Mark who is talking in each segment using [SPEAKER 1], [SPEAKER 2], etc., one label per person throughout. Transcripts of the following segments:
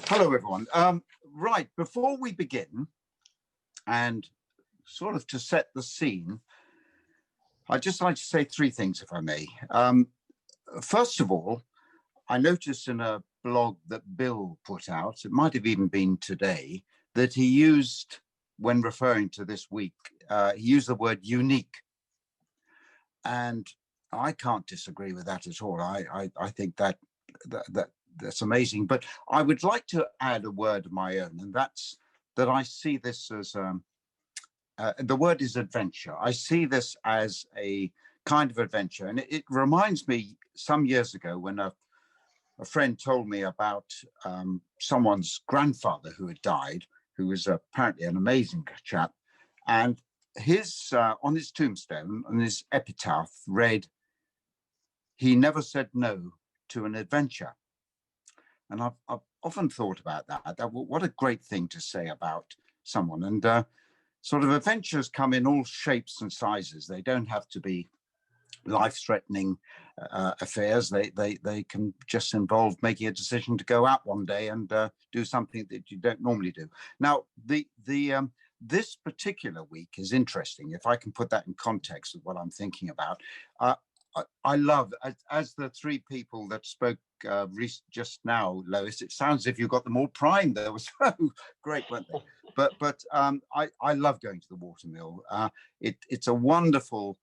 [SPEAKER 1] Hello, everyone. Right, before we begin, and sort of to set the scene, I'd just like to say three things, if I may. First of all, I noticed in a blog that Bill put out, it might have even been today, that he used, when referring to this week, he used the word unique. And I can't disagree with that at all. I think that's amazing. But I would like to add a word of my own, and that's that I see this as the word is adventure. I see this as a kind of adventure, and it reminds me some years ago when a friend told me about someone's grandfather who had died, who was apparently an amazing chap, and his on his tombstone, on his epitaph, read, "He never said no to an adventure." And I've often thought about that. What a great thing to say about someone. And sort of adventures come in all shapes and sizes. They don't have to be life-threatening affairs. They can just involve making a decision to go out one day and do something that you don't normally do. Now, this particular week is interesting. If I can put that in context of what I'm thinking about, I love, as the three people that spoke just now, Lois, it sounds as if you got them all primed. They were so great, weren't they? But I love going to the Watermill. It's a wonderful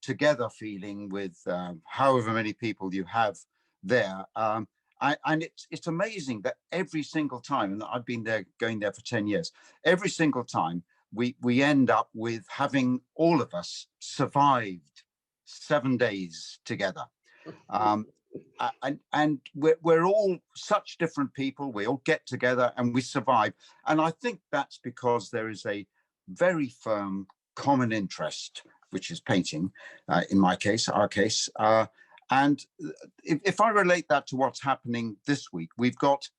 [SPEAKER 1] together feeling with however many people you have there. And it's amazing that every single time, and I've been there, going there for 10 years, every single time we end up with having all of us survived 7 days together. And we're all such different people. We all get together and we survive. And I think that's because there is a very firm common interest, which is painting, in my case, our case. And if I relate that to what's happening this week, we've got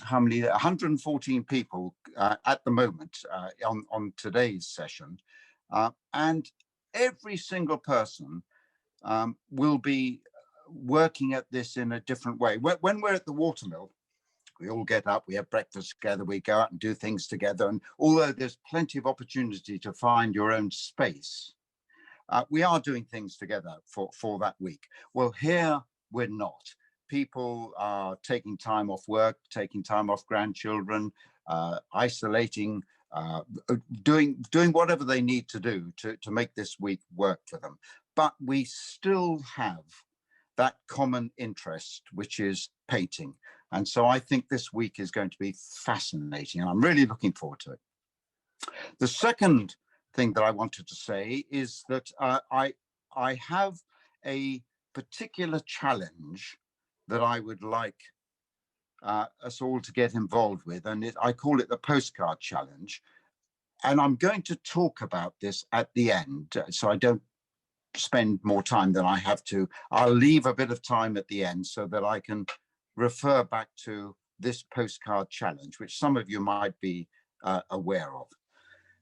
[SPEAKER 1] how many? 114 people at the moment on today's session. And every single person will be working at this in a different way. When we're at the Watermill, we all get up, we have breakfast together, we go out and do things together. And although there's plenty of opportunity to find your own space, we are doing things together for that week. Well, here we're not. People are taking time off work, taking time off grandchildren, isolating, doing whatever they need to do to make this week work for them. But we still have that common interest, which is painting. And so I think this week is going to be fascinating, and I'm really looking forward to it. The second thing that I wanted to say is that I have a particular challenge that I would like us all to get involved with, and I call it the postcard challenge. And I'm going to talk about this at the end, so I don't spend more time than I have to. I'll leave a bit of time at the end so that I can refer back to this postcard challenge, which some of you might be aware of.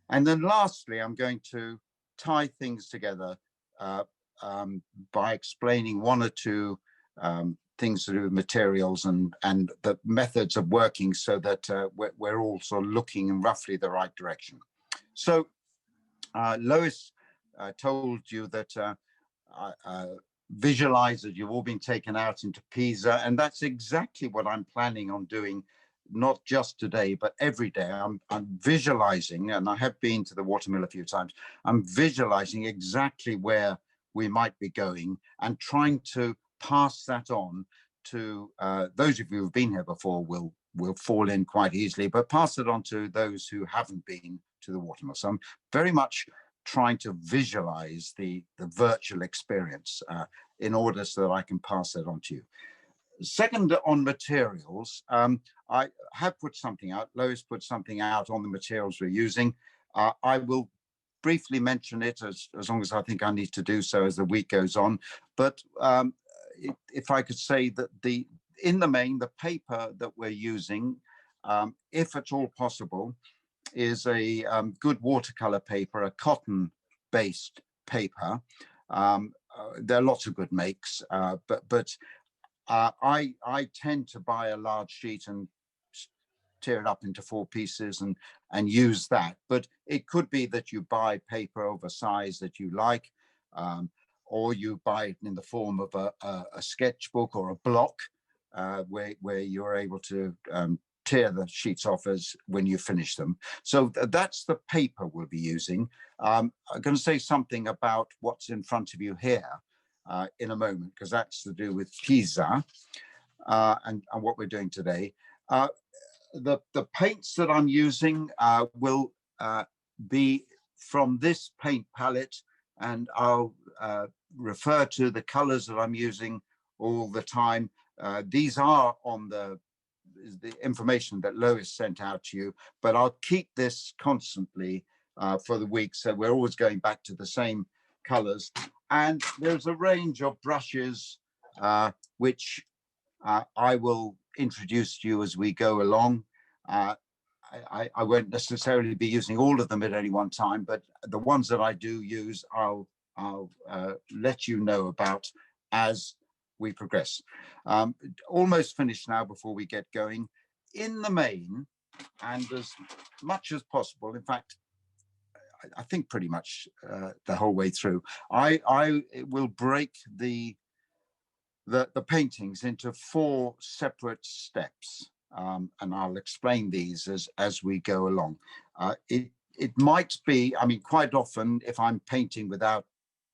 [SPEAKER 1] And then lastly, I'm going to tie things together by explaining one or two things to do with materials and the methods of working so that we're all sort of looking in roughly the right direction. So Lois told you that visualize that you've all been taken out into Pisa, and that's exactly what I'm planning on doing, not just today, but every day. I'm visualizing, and I have been to the Watermill a few times, I'm visualizing exactly where we might be going and trying to pass that on to those of you who've been here before will fall in quite easily, but pass it on to those who haven't been to the Watermill. So I'm very much trying to visualize the virtual experience in order so that I can pass that on to you. Second, on materials, I have put something out. Lois put something out on the materials we're using. I will briefly mention it as long as I think I need to do so as the week goes on. But if I could say that in the main, the paper that we're using, if at all possible, is a good watercolor paper, a cotton-based paper. There are lots of good makes, but I tend to buy a large sheet and tear it up into 4 pieces and use that. But it could be that you buy paper of a size that you like, or you buy it in the form of a sketchbook or a block, where you're able to tear the sheets off as when you finish them. So that's the paper we'll be using. I'm going to say something about what's in front of you here in a moment, because that's to do with Pisa and what we're doing today. The paints that I'm using will be from this paint palette, and I'll refer to the colors that I'm using all the time. These are on the information that Lois sent out to you, but I'll keep this constantly for the week, so we're always going back to the same colors. And there's a range of brushes which I will introduce to you as we go along. I won't necessarily be using all of them at any one time, but the ones that I do use, I'll let you know about as we progress. Almost finished now before we get going. In the main, and as much as possible, in fact, I think pretty much the whole way through, I will break the paintings into 4 separate steps, and I'll explain these as we go along. It might be, I mean, quite often if I'm painting without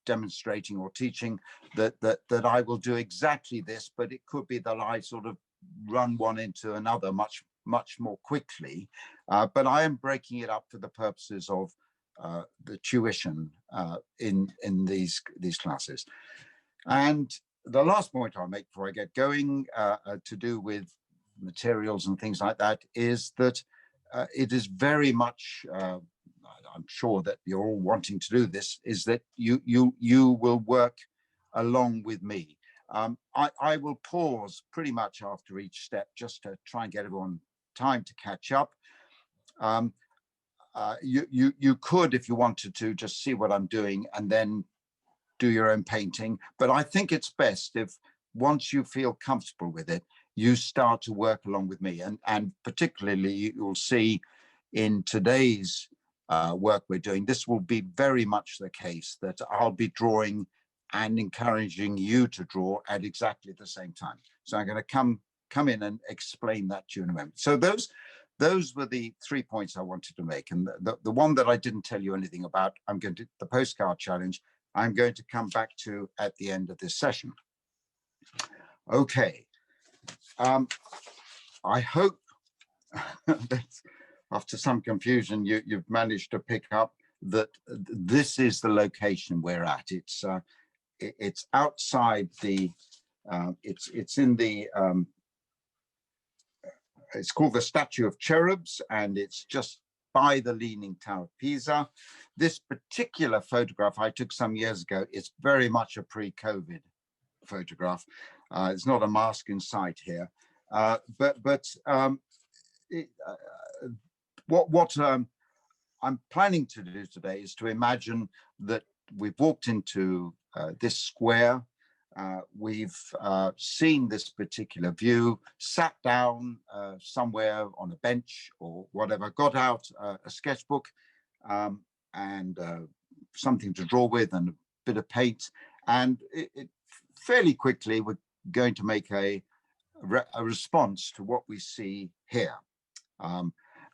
[SPEAKER 1] demonstrating or teaching, that I will do exactly this, but it could be that I sort of run one into another much more quickly. But I am breaking it up for the purposes of the tuition in these classes. And the last point I'll make before I get going, to do with materials and things like that, is that it is very much, I'm sure that you're all wanting to do this, is that you will work along with me. I will pause pretty much after each step just to try and get everyone time to catch up. You could, if you wanted to, just see what I'm doing and then do your own painting. But I think it's best if, once you feel comfortable with it, you start to work along with me. And particularly, you'll see in today's work we're doing, this will be very much the case, that I'll be drawing and encouraging you to draw at exactly the same time. So I'm going to come in and explain that to you in a moment. So those were the 3 points I wanted to make. And the one that I didn't tell you anything about, I'm going to, the postcard challenge, I'm going to come back to at the end of this session. Okay. I hope that after some confusion, you've managed to pick up that this is the location we're at. It's outside the, it's in the, it's called the Statue of Cherubs, and it's just by the Leaning Tower of Pisa. This particular photograph I took some years ago, it's very much a pre-COVID photograph. It's not a mask in sight here, what I'm planning to do today is to imagine that we've walked into this square. We've seen this particular view, sat down somewhere on a bench or whatever, got out a sketchbook and something to draw with and a bit of paint. And fairly quickly, we're going to make a response to what we see here.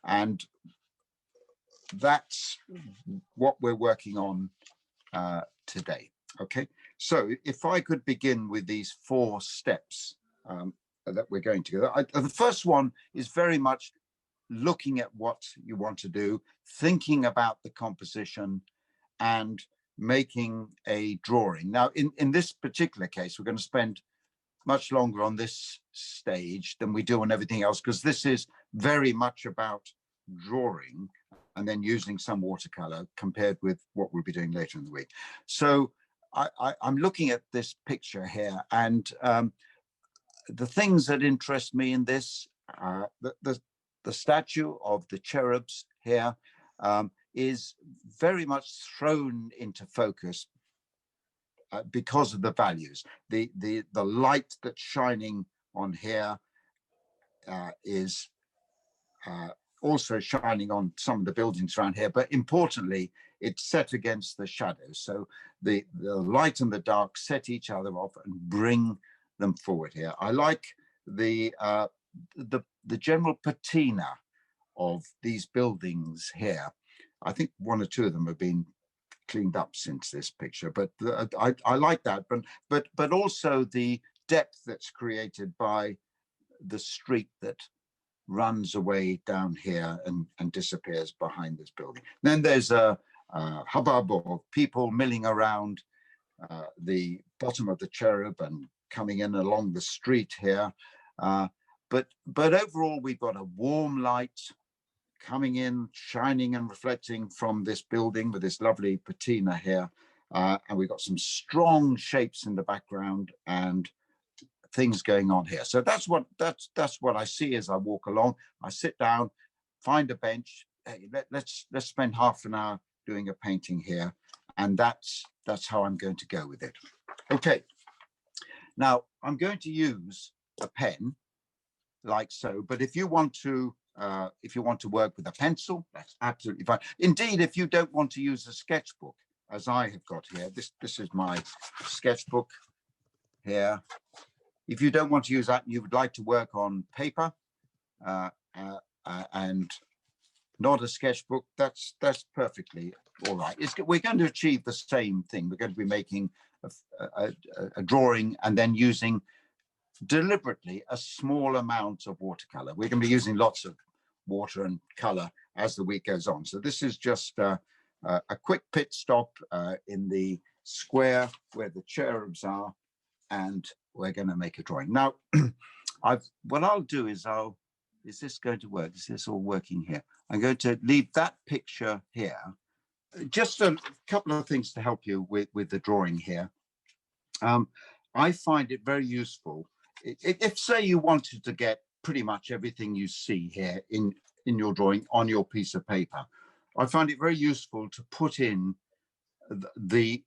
[SPEAKER 1] And that's what we're working on today. Okay, so if I could begin with these 4 steps that we're going to go. The first one is very much looking at what you want to do, thinking about the composition and making a drawing. Now, in this particular case, we're going to spend much longer on this stage than we do on everything else, because this is very much about drawing and then using some watercolor compared with what we'll be doing later in the week. So I'm looking at this picture here, and the things that interest me in this, the statue of the cherubs here is very much thrown into focus because of the values. The light that's shining on here is also shining on some of the buildings around here, but importantly, it's set against the shadows. So the light and the dark set each other off and bring them forward here. I like the general patina of these buildings here. I think one or two of them have been cleaned up since this picture, but I like that. But also the depth that's created by the street that runs away down here and disappears behind this building. Then there's a hubbub of people milling around the bottom of the cherub and coming in along the street here. But overall, we've got a warm light coming in, shining and reflecting from this building with this lovely patina here. And we've got some strong shapes in the background and things going on here. So that's what I see as I walk along. I sit down, find a bench. Hey, let's spend half an hour doing a painting here, and that's how I'm going to go with it. Okay. Now I'm going to use a pen like so, but if you want to work with a pencil, that's absolutely fine. Indeed, if you don't want to use a sketchbook, as I have got here, this is my sketchbook here. If you don't want to use that, you would like to work on paper and not a sketchbook, that's perfectly all right. We're going to achieve the same thing. We're going to be making a drawing and then using deliberately a small amount of watercolor. We're going to be using lots of water and color as the week goes on. So this is just a quick pit stop in the square where the cherubs are, and we're going to make a drawing. Now, what I'll do is is this going to work? Is this all working here? I'm going to leave that picture here. Just a couple of things to help you with the drawing here. I find it very useful. If say you wanted to get pretty much everything you see here in your drawing on your piece of paper, I find it very useful to put in the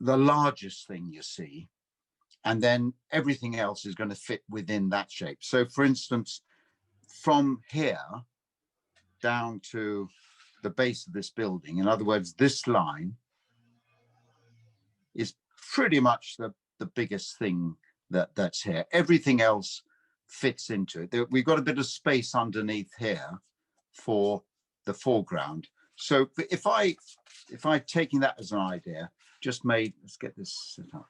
[SPEAKER 1] largest thing you see, and then everything else is going to fit within that shape. So for instance, from here down to the base of this building, in other words, this line is pretty much the biggest thing that's here. Everything else fits into it. We've got a bit of space underneath here for the foreground. So if I taking that as an idea, just made, let's get this set up.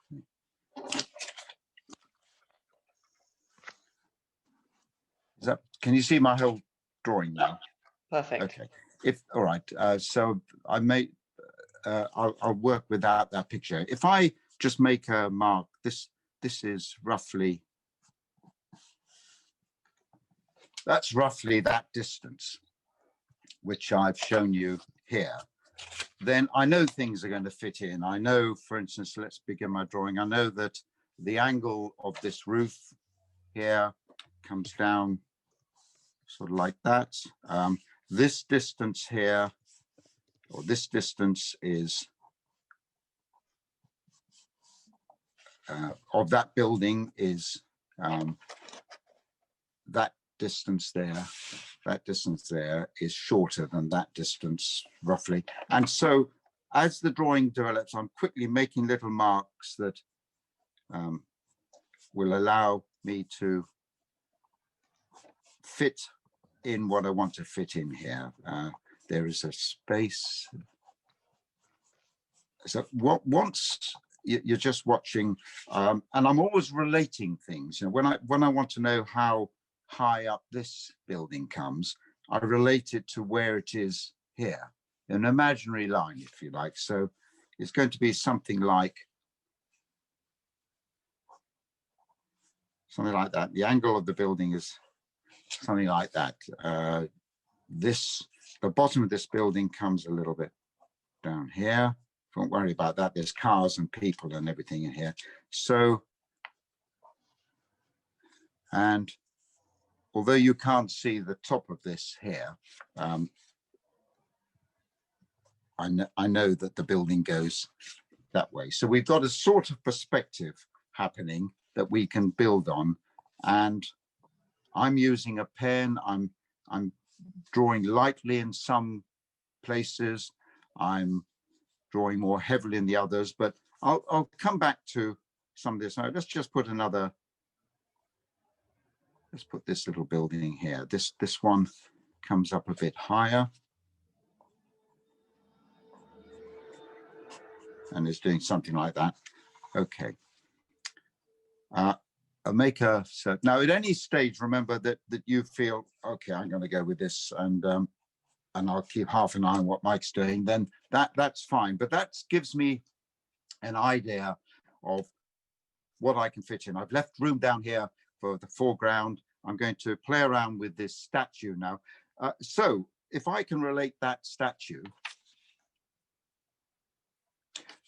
[SPEAKER 1] Can you see my whole drawing now?
[SPEAKER 2] Perfect.
[SPEAKER 1] Okay. All right. So I made. I'll work without that picture. If I just make a mark, this is roughly. That's roughly that distance, which I've shown you here. Then I know things are going to fit in. I know, for instance, let's begin my drawing. I know that the angle of this roof here comes down sort of like that. This distance here, or this distance is of that building is that distance there. That distance there is shorter than that distance, roughly. And so as the drawing develops, I'm quickly making little marks that will allow me to fit in what I want to fit in here. There is a space. So once you're just watching, and I'm always relating things. You know, when I want to know how high up this building comes, I relate it to where it is here, an imaginary line, if you like. So it's going to be something like that. The angle of the building is something like that. The bottom of this building comes a little bit down here. Don't worry about that. There's cars and people and everything in here. So, and although you can't see the top of this here, I know that the building goes that way. So we've got a sort of perspective happening that we can build on. And I'm using a pen. I'm drawing lightly in some places. I'm drawing more heavily in the others, but I'll come back to some of this. Now, let's just put another, let's put this little building here. This one comes up a bit higher and is doing something like that. Okay. I'll make a, so now at any stage, remember that you feel, okay, I'm going to go with this, and I'll keep half an eye on what Mike's doing, then that's fine. But that gives me an idea of what I can fit in. I've left room down here for the foreground. I'm going to play around with this statue now. So if I can relate that statue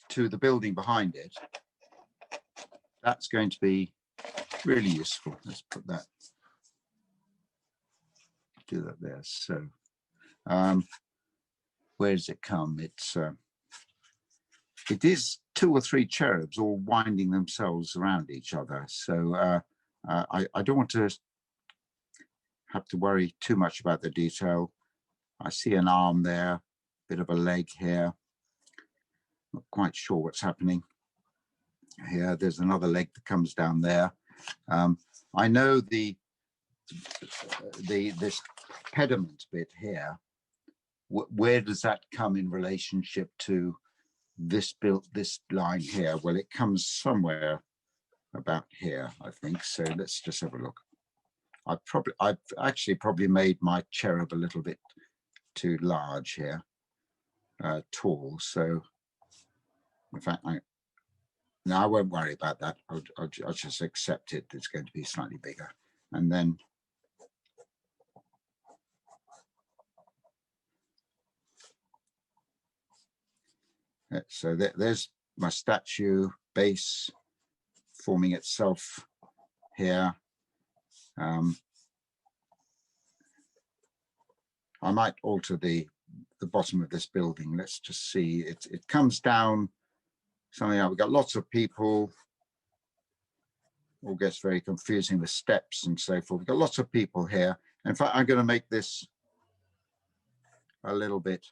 [SPEAKER 1] to the building behind it, that's going to be really useful. Let's put that, do that there. So where does it come? It is 2 or 3 cherubs all winding themselves around each other. So I don't want to have to worry too much about the detail. I see an arm there, bit of a leg here. Not quite sure what's happening here. There's another leg that comes down there. I know this pediment bit here. Where does that come in relationship to this line here? Well, it comes somewhere about here, I think. So let's just have a look. I've actually probably made my cherub a little bit too large here, tall. So in fact, no, I won't worry about that. I'll just accept it. It's going to be slightly bigger. And then so there's my statue base forming itself here. I might alter the bottom of this building. Let's just see. It comes down something like, we've got lots of people. All gets very confusing with steps and so forth. We've got lots of people here. In fact, I'm going to make this a little bit,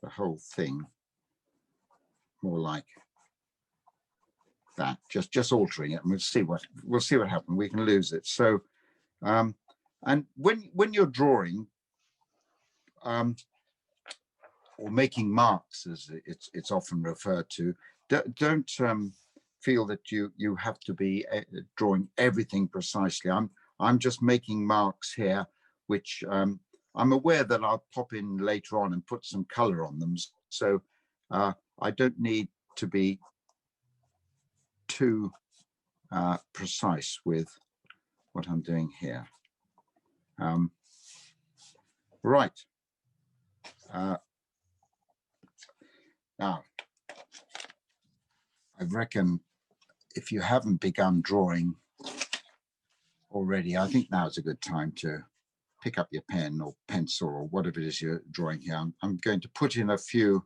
[SPEAKER 1] the whole thing more like that. Just altering it, and we'll see what happens. We can lose it. So, and when you're drawing, or making marks, as it's often referred to, don't feel that you have to be drawing everything precisely. I'm just making marks here, which I'm aware that I'll pop in later on and put some color on them. So I don't need to be too precise with what I'm doing here. Right. Now, I reckon if you haven't begun drawing already, I think now is a good time to pick up your pen or pencil or whatever it is you're drawing here. I'm going to put in a few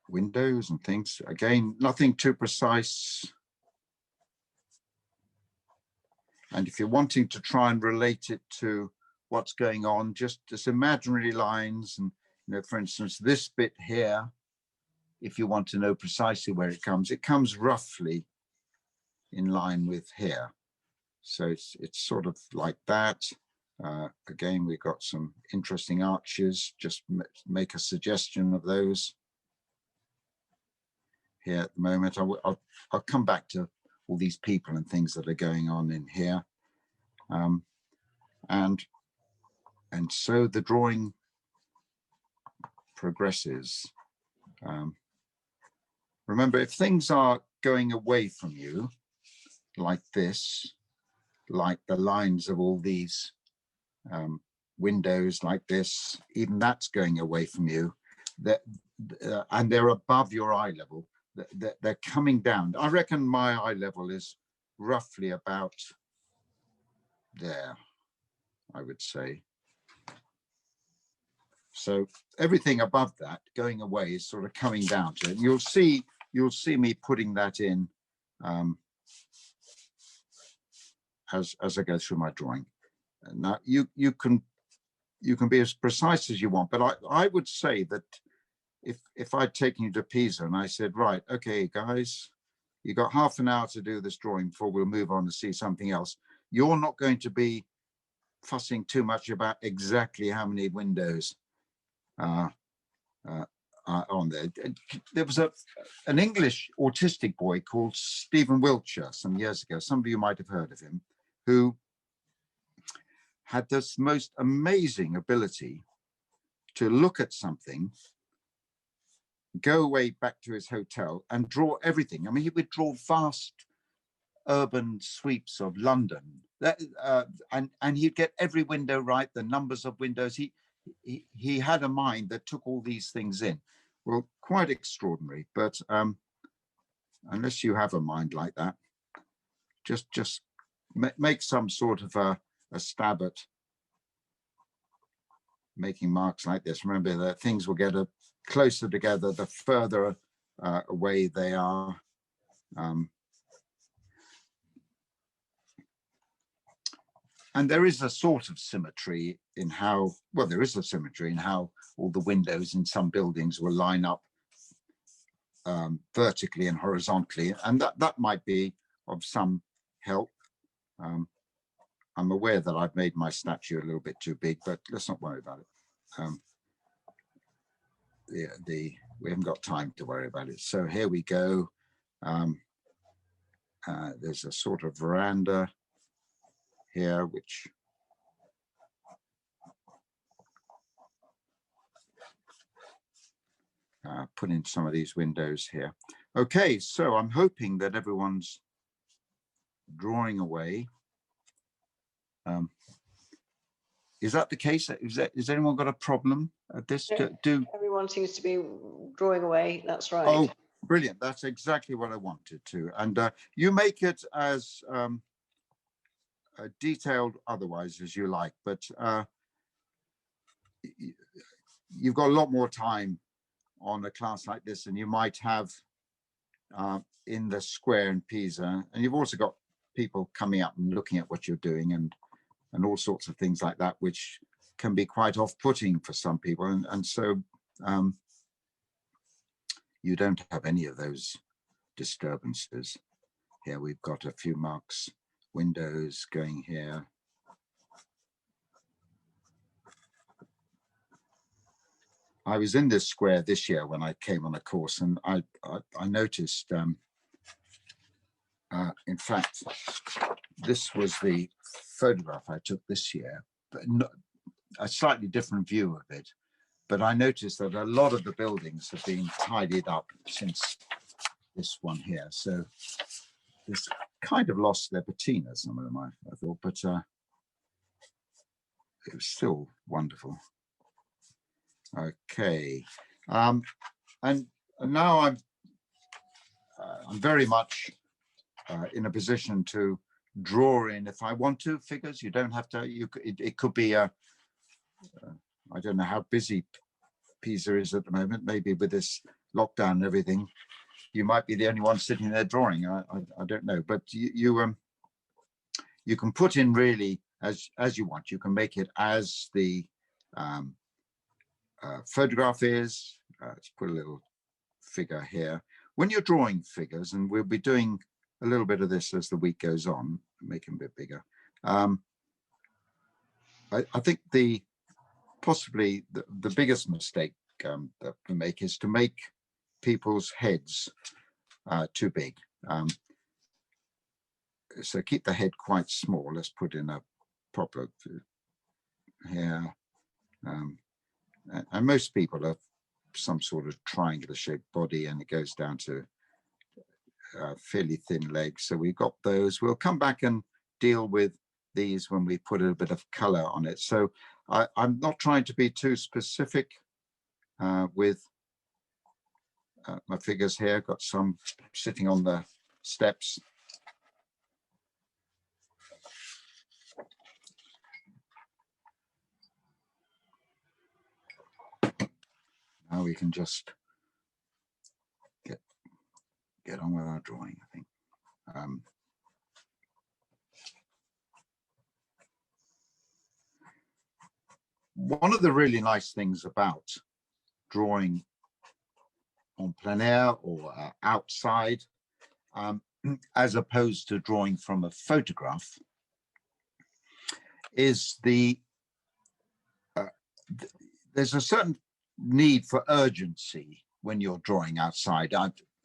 [SPEAKER 1] windows and things. Again, nothing too precise. And if you're wanting to try and relate it to what's going on, just imaginary lines. And, you know, for instance, this bit here, if you want to know precisely where it comes roughly in line with here. So it's sort of like that. Again, we've got some interesting arches. Just make a suggestion of those here at the moment. I'll come back to all these people and things that are going on in here. And so the drawing progresses. Remember, if things are going away from you, like this, like the lines of all these windows like this, even that's going away from you, and they're above your eye level, they're coming down. I reckon my eye level is roughly about there, I would say. So everything above that going away is sort of coming down to it. You'll see me putting that in as I go through my drawing. Now you can be as precise as you want, but I would say that if I'd taken you to Pisa and I said, right, okay, guys, you got half an hour to do this drawing before we'll move on to see something else. You're not going to be fussing too much about exactly how many windows are on there. There was an English autistic boy called Stephen Wiltshire some years ago. Some of you might have heard of him, who had this most amazing ability to look at something, go away back to his hotel and draw everything. I mean, he would draw vast urban sweeps of London, and he'd get every window right, the numbers of windows. He had a mind that took all these things in. Well, quite extraordinary. But unless you have a mind like that, just make some sort of a stab at making marks like this. Remember that things will get closer together the further away they are. And there is a sort of symmetry in how, well, there is a symmetry in how all the windows in some buildings will line up vertically and horizontally, and that might be of some help. I'm aware that I've made my statue a little bit too big, but let's not worry about it. We haven't got time to worry about it. So here we go. There's a sort of veranda here, which put in some of these windows here. Okay, so I'm hoping that everyone's drawing away. Is that the case? Has anyone got a problem at this?
[SPEAKER 2] Everyone seems to be drawing away. That's right.
[SPEAKER 1] Oh, brilliant. That's exactly what I wanted to. And you make it as detailed otherwise as you like, but you've got a lot more time on a class like this than you might have in the square in Pisa. And you've also got people coming up and looking at what you're doing and all sorts of things like that, which can be quite off-putting for some people. And so you don't have any of those disturbances. Here we've got a few marks, windows going here. I was in this square this year when I came on a course, and I noticed, in fact, this was the photograph I took this year, but a slightly different view of it. But I noticed that a lot of the buildings have been tidied up since this one here. So this kind of lost their patina, some of them, I thought, but it was still wonderful. Okay, and now I'm very much in a position to draw in, if I want to, figures. You don't have to. It could be I don't know how busy Pisa is at the moment. Maybe with this lockdown and everything, you might be the only one sitting there drawing. I don't know, but you can put in really as you want. You can make it as the photograph is. Let's put a little figure here. When you're drawing figures, and we'll be doing a little bit of this as the week goes on, make them a bit bigger. I think possibly the biggest mistake that we make is to make people's heads too big. So keep the head quite small. Let's put in a proper here. And most people have some sort of triangular shaped body, and it goes down to fairly thin legs. So we've got those. We'll come back and deal with these when we put a bit of color on it. So I'm not trying to be too specific with my figures here. Got some sitting on the steps. Now we can just get on with our drawing, I think. One of the really nice things about drawing on plein air or outside, as opposed to drawing from a photograph, is there's a certain need for urgency when you're drawing outside.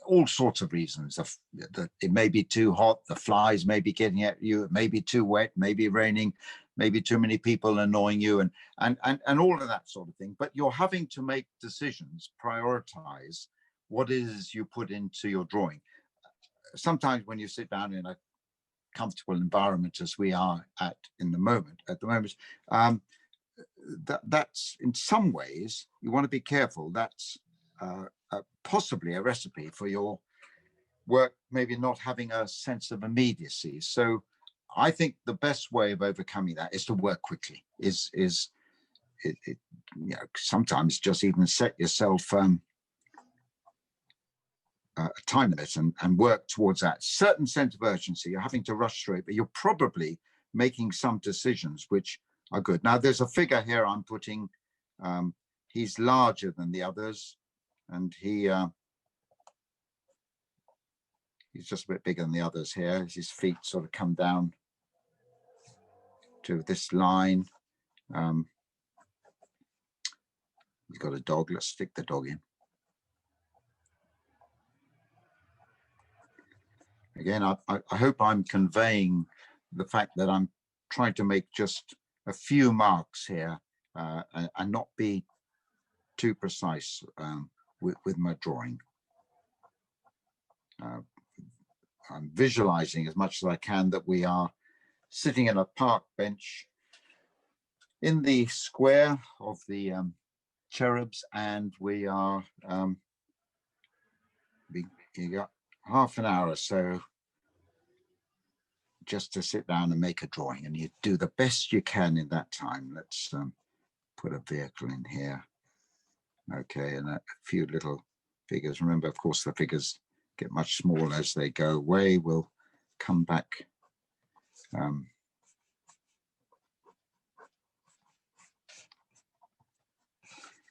[SPEAKER 1] All sorts of reasons. It may be too hot, the flies may be getting at you, it may be too wet, maybe raining, maybe too many people annoying you, and all of that sort of thing. But you're having to make decisions, prioritize what it is you put into your drawing. Sometimes when you sit down in a comfortable environment, as we are at the moment, that's in some ways you want to be careful. That's possibly a recipe for your work maybe not having a sense of immediacy. So I think the best way of overcoming that is to work quickly. Sometimes just even set yourself a time limit and work towards that certain sense of urgency. You're having to rush through it, but you're probably making some decisions which are good. Now there's a figure here I'm putting. He's larger than the others, and he's just a bit bigger than the others here. His feet sort of come down to this line. He's got a dog. Let's stick the dog in. Again, I hope I'm conveying the fact that I'm trying to make just a few marks here and not be too precise with my drawing. I'm visualizing as much as I can that we are sitting in a park bench in the square of the cherubs, and we are you got half an hour or so just to sit down and make a drawing, and you do the best you can in that time. Let's put a vehicle in here. Okay, and a few little figures. Remember, of course, the figures get much smaller as they go away. We'll come back.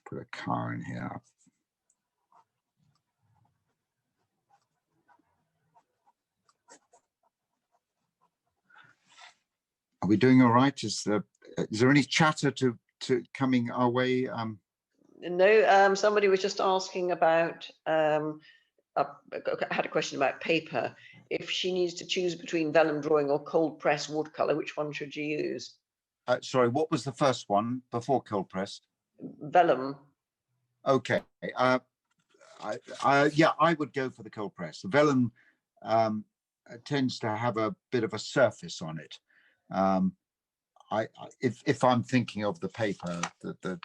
[SPEAKER 1] Put a car in here. Are we doing all right? Is there any chatter to coming our way?
[SPEAKER 2] No, somebody was just asking about, I had a question about paper. If she needs to choose between vellum drawing or cold press watercolor, which one should you use?
[SPEAKER 1] Sorry, what was the first one before cold pressed?
[SPEAKER 2] Vellum.
[SPEAKER 1] Okay. Yeah, I would go for the cold press. The vellum tends to have a bit of a surface on it. If I'm thinking of the paper that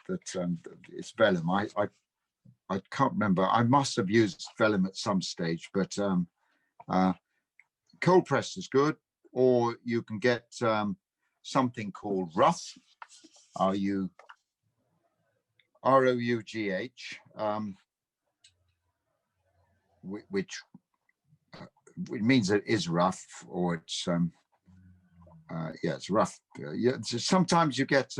[SPEAKER 1] it's vellum, I can't remember. I must have used vellum at some stage, but cold press is good. Or you can get something called rough. ROUGH, which means it is rough, or it's yeah, it's rough. Yeah, sometimes you get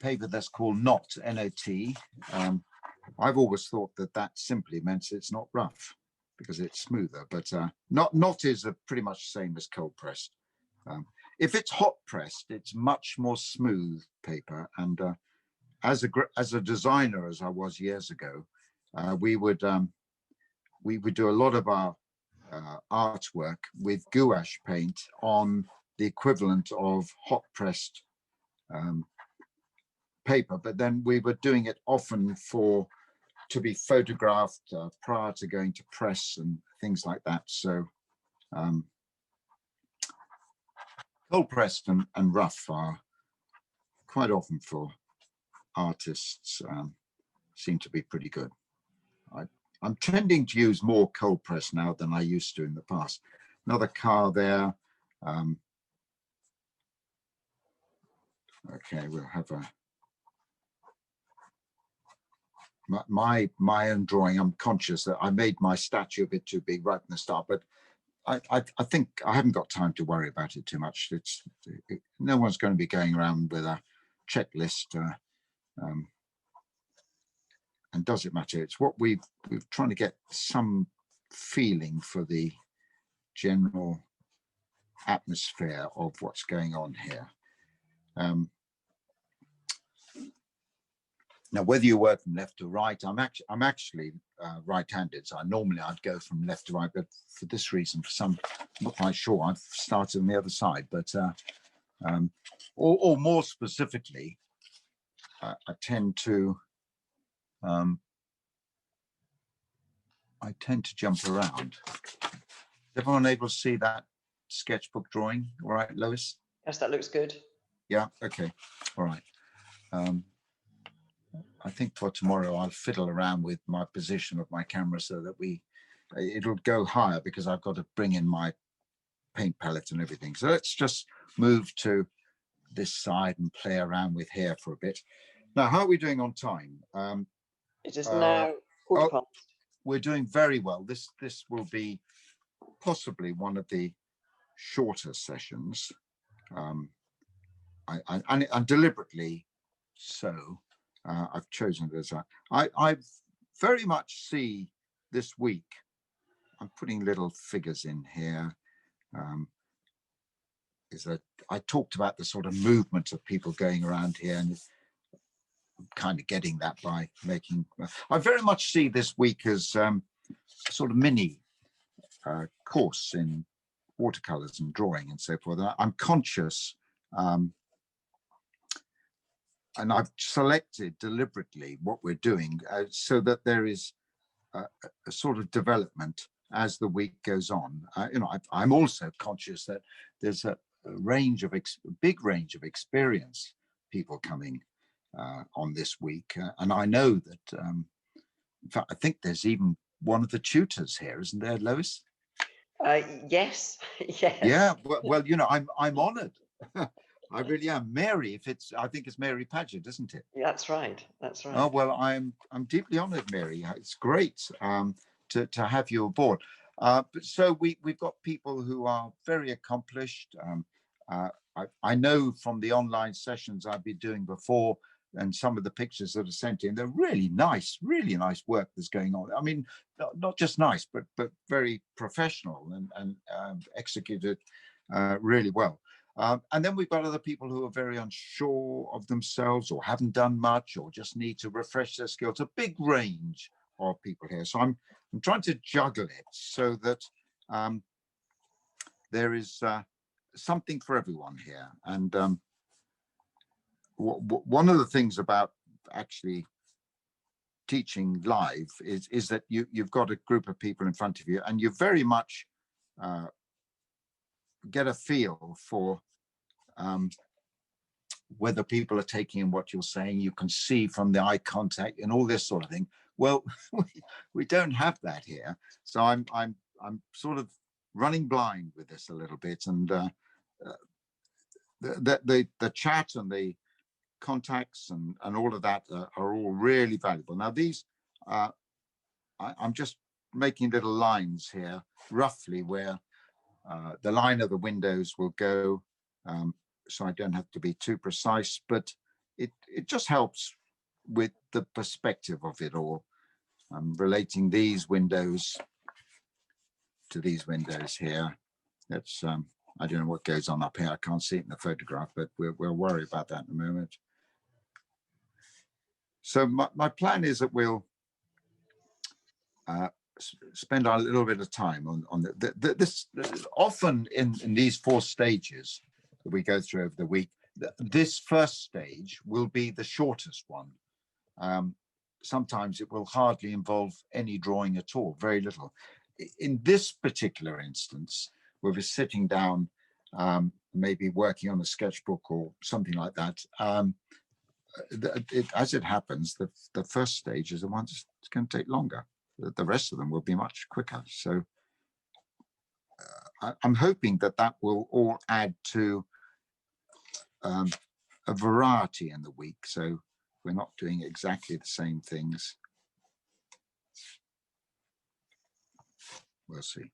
[SPEAKER 1] paper that's called knot, N-O-T. I've always thought that simply meant it's not rough because it's smoother, but knot is pretty much the same as cold pressed. If it's hot pressed, it's much more smooth paper. And as a designer, as I was years ago, we would do a lot of our artwork with gouache paint on the equivalent of hot pressed paper, but then we were doing it often to be photographed prior to going to press and things like that. So cold pressed and rough are quite often for artists seem to be pretty good. I'm tending to use more cold press now than I used to in the past. Another car there. Okay, we'll have my own drawing. I'm conscious that I made my statue a bit too big right from the start, but I think I haven't got time to worry about it too much. No one's going to be going around with a checklist. And does it matter? It's what we've trying to get some feeling for the general atmosphere of what's going on here. Now, whether you work from left to right, I'm actually right-handed, so normally I'd go from left to right, but for this reason, I'm not quite sure, I've started on the other side. But or more specifically, I tend to jump around. Is everyone able to see that sketchbook drawing? All right, Lois?
[SPEAKER 2] Yes, that looks good.
[SPEAKER 1] Yeah, okay, all right. I think for tomorrow I'll fiddle around with my position of my camera so that it'll go higher, because I've got to bring in my paint palette and everything. So let's just move to this side and play around with here for a bit. Now, how are we doing on time?
[SPEAKER 2] It is now quarter past.
[SPEAKER 1] We're doing very well. This will be possibly one of the shorter sessions. And deliberately so. I've chosen this. I very much see this week, I'm putting little figures in here, is that I talked about the sort of movement of people going around here, and kind of getting that by making, I very much see this week as a sort of mini course in watercolors and drawing and so forth. I'm conscious, and I've selected deliberately what we're doing so that there is a sort of development as the week goes on. I'm also conscious that there's a big range of experience people coming on this week, and I know that in fact I think there's even one of the tutors here, isn't there, Lois?
[SPEAKER 2] Yes. Yes.
[SPEAKER 1] Yeah, well, I'm honored. I really am. Mary, I think it's Mary Paget, isn't it?
[SPEAKER 2] That's right. That's right.
[SPEAKER 1] Oh, well, I'm deeply honored, Mary. It's great to have you aboard. But so we've got people who are very accomplished. I know from the online sessions I've been doing before, and some of the pictures that are sent in, they're really nice work that's going on. I mean, not just nice, but very professional and executed really well. And then we've got other people who are very unsure of themselves, or haven't done much, or just need to refresh their skills. A big range of people here. So I'm trying to juggle it so that there is something for everyone here. And one of the things about actually teaching live is that you've got a group of people in front of you, and you very much get a feel for whether people are taking in what you're saying. You can see from the eye contact and all this sort of thing. Well, we don't have that here, so I'm sort of running blind with this a little bit, and the chat and the contacts and all of that are all really valuable. Now these, I'm just making little lines here, roughly where the line of the windows will go. So I don't have to be too precise, but it just helps with the perspective of it all. I'm relating these windows to these windows here. That's I don't know what goes on up here. I can't see it in the photograph, but we'll worry about that in a moment. So my plan is that we'll spend a little bit of time on this. Often in these 4 stages that we go through over the week, this first stage will be the shortest one. Sometimes it will hardly involve any drawing at all, very little. In this particular instance, we'll be sitting down, maybe working on a sketchbook or something like that. As it happens, the first stage is the one that's going to take longer. The rest of them will be much quicker. So I'm hoping that will all add to a variety in the week. So we're not doing exactly the same things We'll see.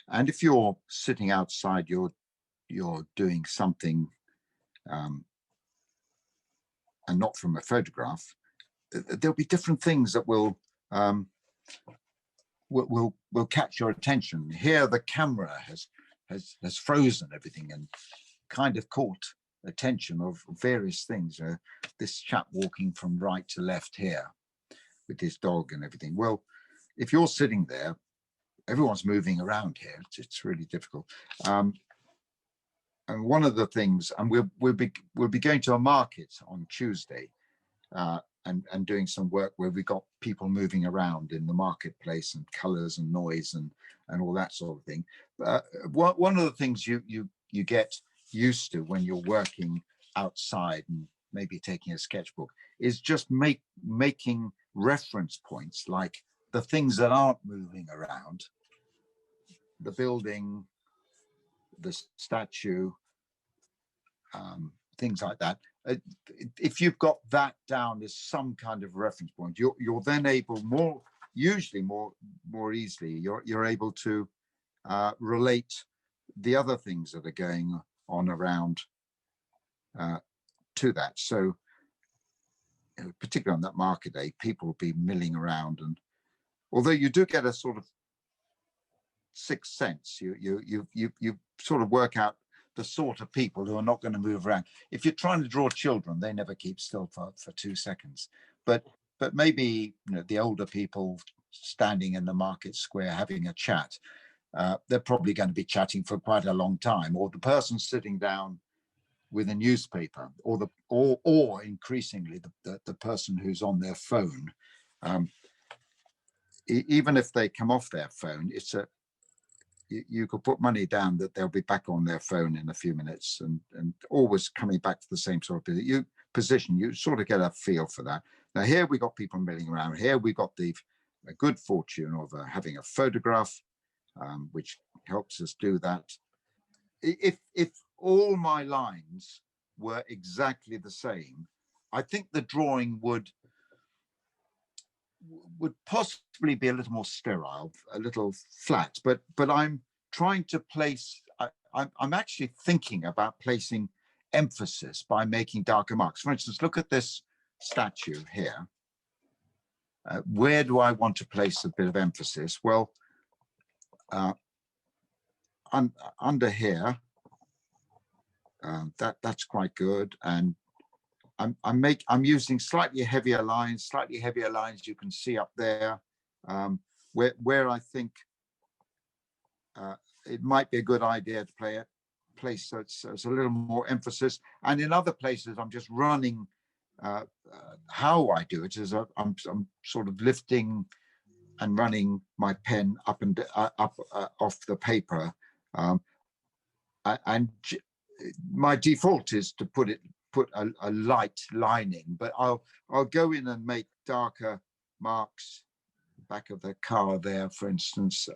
[SPEAKER 1] And if you're sitting outside, you're doing something and not from a photograph, there'll be different things that will catch your attention. Here, the camera has frozen everything and kind of caught attention of various things. This chap walking from right to left here with his dog and everything. Well, if you're sitting there, everyone's moving around here. It's really difficult. And one of the things, and we'll be going to a market on Tuesday and doing some work where we got people moving around in the marketplace and colours and noise and all that sort of thing. One of the things you get used to when you're working outside and maybe taking a sketchbook is just making reference points, like the things that aren't moving around, the building, the statue, things like that. If you've got that down as some kind of reference point, you're then able usually more easily, you're able to relate the other things that are going on around to that. So particularly on that market day, people will be milling around, and although you do get a sort of sixth sense, you sort of work out the sort of people who are not going to move around. If you're trying to draw children, they never keep still for 2 seconds. But maybe the older people standing in the market square having a chat, they're probably going to be chatting for quite a long time. Or the person sitting down with a newspaper, or increasingly the person who's on their phone. Even if they come off their phone, you could put money down that they'll be back on their phone in a few minutes and always coming back to the same sort of position. You sort of get a feel for that. Now here we got people milling around. Here we got the good fortune of having a photograph, which helps us do that. If all my lines were exactly the same, I think the drawing would possibly be a little more sterile, a little flat, but I'm trying to place, I'm actually thinking about placing emphasis by making darker marks. For instance, look at this statue here. Where do I want to place a bit of emphasis? Well, under here, that's quite good, and I'm using slightly heavier lines you can see up there, where I think it might be a good idea to place so it's a little more emphasis. And in other places, I'm just running. How I do it is I'm sort of lifting and running my pen up and up off the paper, and my default is to put a light lining, but I'll go in and make darker marks, back of the car there, for instance,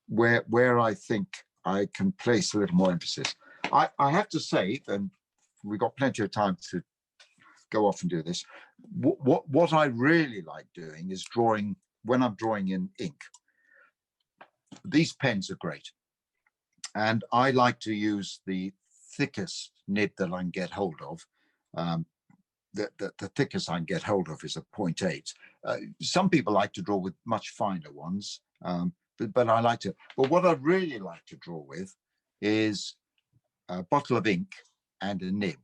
[SPEAKER 1] where I think I can place a little more emphasis. I have to say, and we've got plenty of time to go off and do this, what I really like doing is drawing, when I'm drawing in ink. These pens are great, and I like to use the thickest nib that I can get hold of. The thickest I can get hold of is a 0.8. Some people like to draw with much finer ones, but I like to. But what I really like to draw with is a bottle of ink and a nib,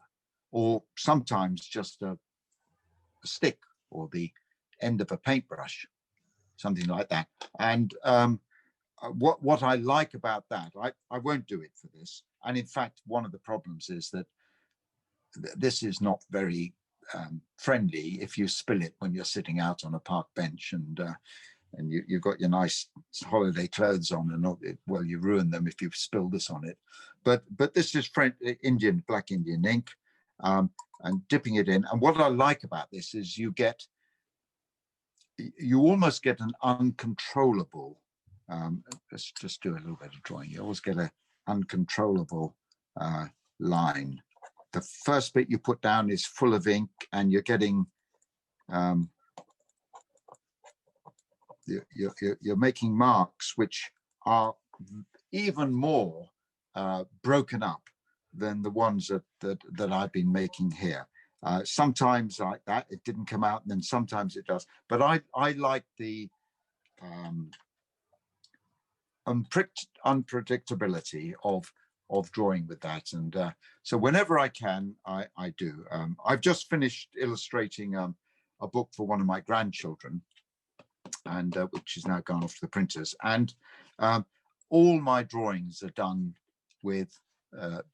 [SPEAKER 1] or sometimes just a stick or the end of a paintbrush, something like that. And what I like about that, I won't do it for this. And in fact, one of the problems is that this is not very friendly if you spill it when you're sitting out on a park bench and you've got your nice holiday clothes on, and well, you ruin them if you spill this on it. But this is black Indian ink, and dipping it in. And what I like about this is you almost get an uncontrollable. Let's just do a little bit of drawing. You always get an uncontrollable line the first bit you put down is full of ink, and you're getting you're making marks which are even more broken up than the ones that I've been making here. Sometimes like that, it didn't come out, and then sometimes it does. But I like the unpredictability of drawing with that, and so whenever I can, I do. I've just finished illustrating a book for one of my grandchildren, and which is now gone off to the printers, and all my drawings are done with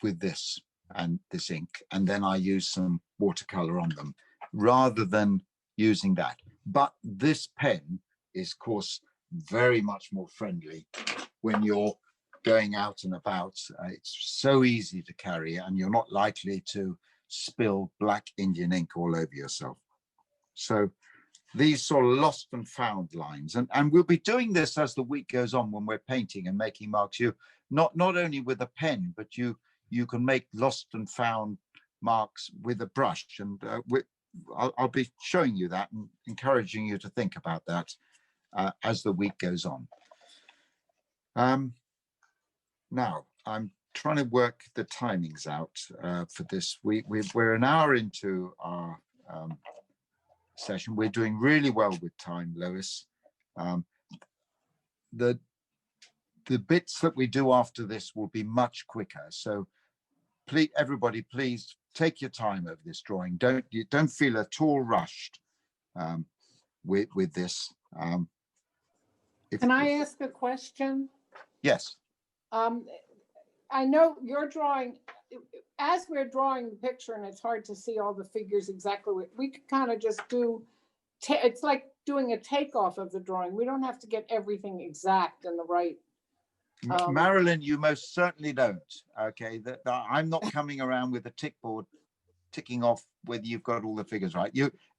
[SPEAKER 1] this and this ink, and then I use some watercolor on them rather than using that. But this pen is, of course, very much more friendly when you're going out and about. It's so easy to carry, and you're not likely to spill black Indian ink all over yourself. So these sort of lost and found lines, and we'll be doing this as the week goes on when we're painting and making marks. You not only with a pen, but you can make lost and found marks with a brush, and I'll be showing you that and encouraging you to think about that as the week goes on. Now I'm trying to work the timings out for this. We're an hour into our session. We're doing really well with time, Lois. The bits that we do after this will be much quicker. So please, everybody, please take your time over this drawing. Don't feel at all rushed with this.
[SPEAKER 3] Can I ask a question?
[SPEAKER 1] Yes.
[SPEAKER 3] I know you're drawing, as we're drawing the picture, and it's hard to see all the figures exactly. We could kind of just do, it's like doing a takeoff of the drawing. We don't have to get everything exact and the right.
[SPEAKER 1] Marilyn, you most certainly don't. Okay, I'm not coming around with a tick board ticking off whether you've got all the figures right.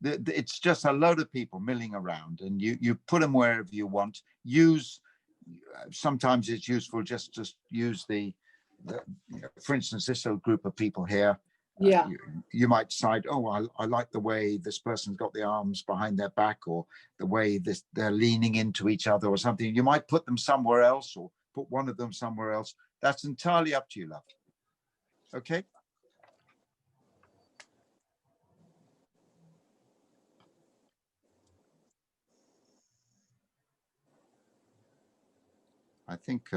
[SPEAKER 1] It's just a load of people milling around, and you put them wherever you want. Sometimes it's useful just to use for instance, this little group of people here.
[SPEAKER 3] Yeah.
[SPEAKER 1] You might decide, oh, I like the way this person's got the arms behind their back, or the way they're leaning into each other or something. You might put them somewhere else, or put one of them somewhere else. That's entirely up to you, love. Okay. I think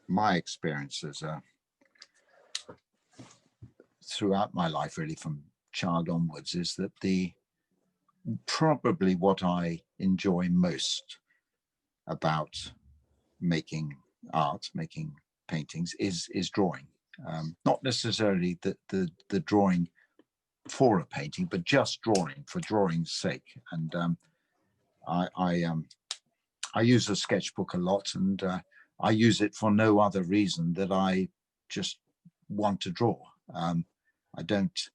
[SPEAKER 1] my experiences throughout my life, really from child onwards, is that probably what I enjoy most about making art, making paintings, is drawing. Not necessarily the drawing for a painting, but just drawing for drawing's sake. And I use a sketchbook a lot, and I use it for no other reason that I just want to draw. I don't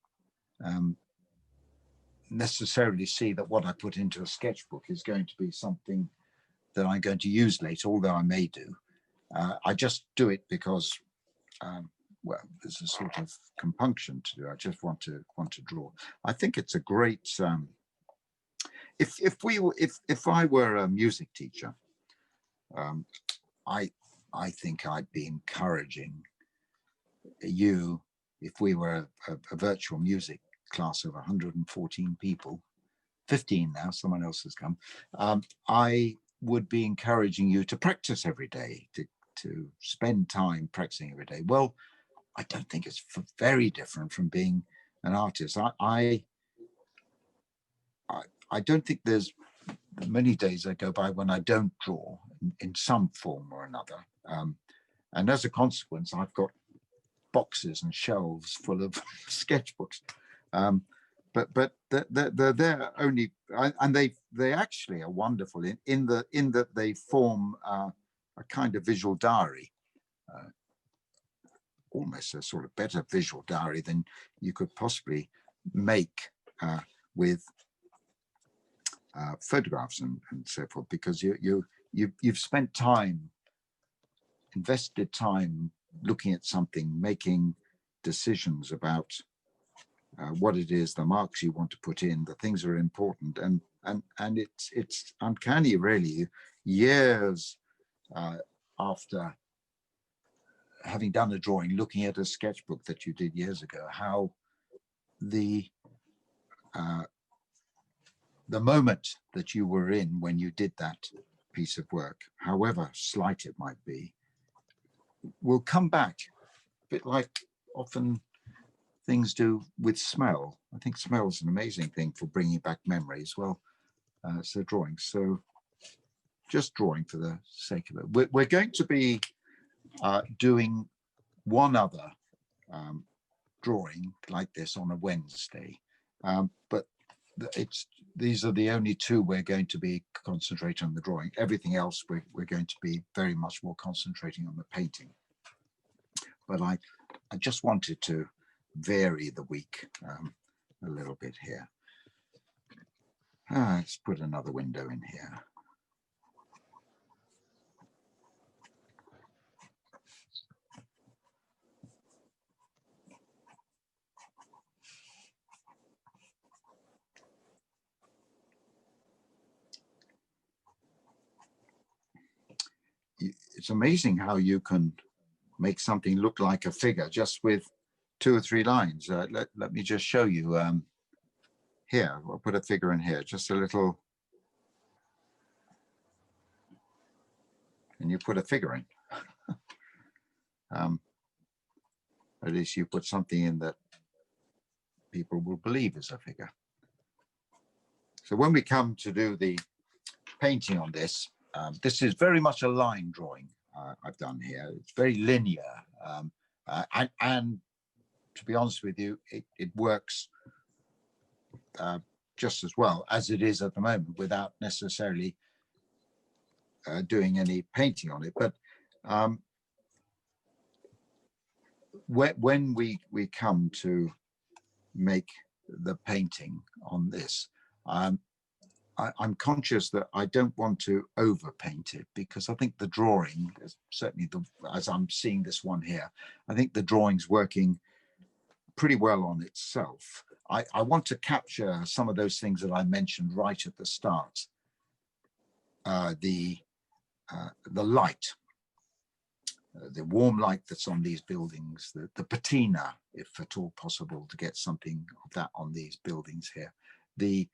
[SPEAKER 1] necessarily see that what I put into a sketchbook is going to be something that I'm going to use later, although I may do. I just do it because, well, there's a sort of compunction to do. I just want to draw. I think it's a great. If I were a music teacher, I think I'd be encouraging you, if we were a virtual music class of 114 people, 15 now, someone else has come, I would be encouraging you to practice every day, to spend time practicing every day. Well, I don't think it's very different from being an artist. I don't think there's many days I go by when I don't draw in some form or another. And as a consequence, I've got boxes and shelves full of sketchbooks. But they're there only, and they actually are wonderful in that they form a kind of visual diary, almost a sort of better visual diary than you could possibly make with photographs and so forth, because you've spent time, invested time looking at something, making decisions about what it is, the marks you want to put in, the things that are important, and it's uncanny, really, years after having done a drawing, looking at a sketchbook that you did years ago, how the moment that you were in when you did that piece of work, however slight it might be, will come back, a bit like often things do with smell. I think smell is an amazing thing for bringing back memories. Well, so drawing. So just drawing for the sake of it. We're going to be doing one other drawing like this on a Wednesday, but these are the only two we're going to be concentrating on the drawing. Everything else we're going to be very much more concentrating on the painting. But I just wanted to vary the week a little bit here. Let's put another window in here. It's amazing how you can make something look like a figure just with 2 or 3 lines. Let me just show you. Here, I'll put a figure in here, just a little, and you put a figure in. At least you put something in that people will believe is a figure. So when we come to do the painting on this, this is very much a line drawing I've done here. It's very linear, and to be honest with you, it works just as well as it is at the moment without necessarily doing any painting on it. But when we come to make the painting on this, I'm conscious that I don't want to overpaint it, because I think the drawing, certainly as I'm seeing this one here, I think the drawing's working pretty well on itself. I want to capture some of those things that I mentioned right at the start. The light, the warm light that's on these buildings, the patina, if at all possible, to get something of that on these buildings here. The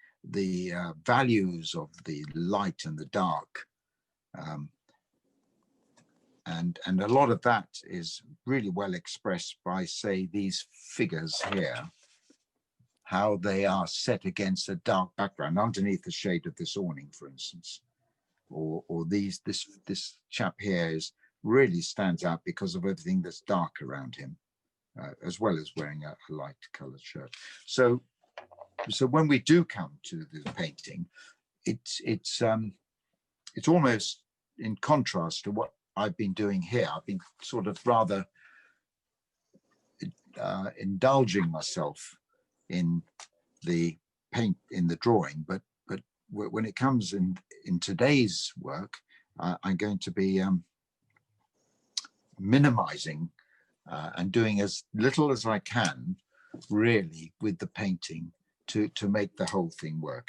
[SPEAKER 1] values of the light and the dark, and a lot of that is really well expressed by, say, these figures here, how they are set against a dark background underneath the shade of this awning, for instance, or this chap here really stands out because of everything that's dark around him, as well as wearing a light colored shirt. So when we do come to the painting, it's almost in contrast to what I've been doing here. I've been sort of rather indulging myself in the paint, in the drawing, but when it comes in today's work, I'm going to be minimizing and doing as little as I can really with the painting to make the whole thing work.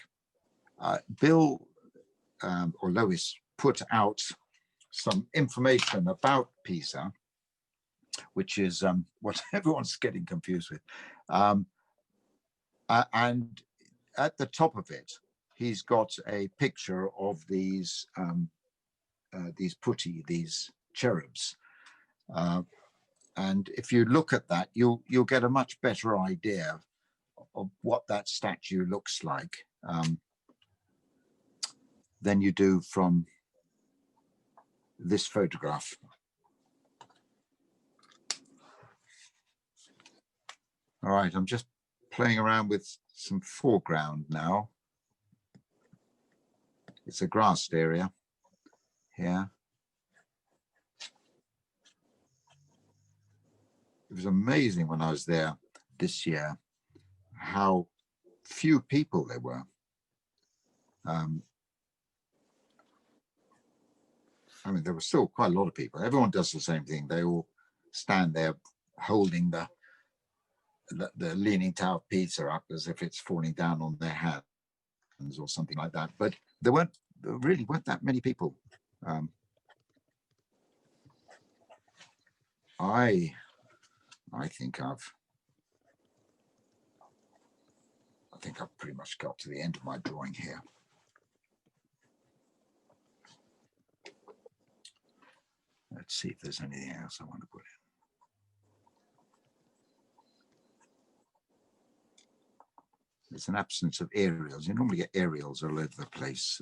[SPEAKER 1] Bill or Lois put out some information about Pisa, which is what everyone's getting confused with. And at the top of it, he's got a picture of these putti, these cherubs. And if you look at that, you'll get a much better idea of what that statue looks like than you do from this photograph. All right, I'm just playing around with some foreground now. It's a grassed area here. It was amazing when I was there this year how few people there were. I mean, there were still quite a lot of people. Everyone does the same thing. They all stand there holding the the Leaning Tower of Pisa up as if it's falling down on their hands or something like that. But there really weren't that many people. I think I've pretty much got to the end of my drawing here. Let's see if there's anything else I want to put in. There's an absence of aerials. You normally get aerials all over the place.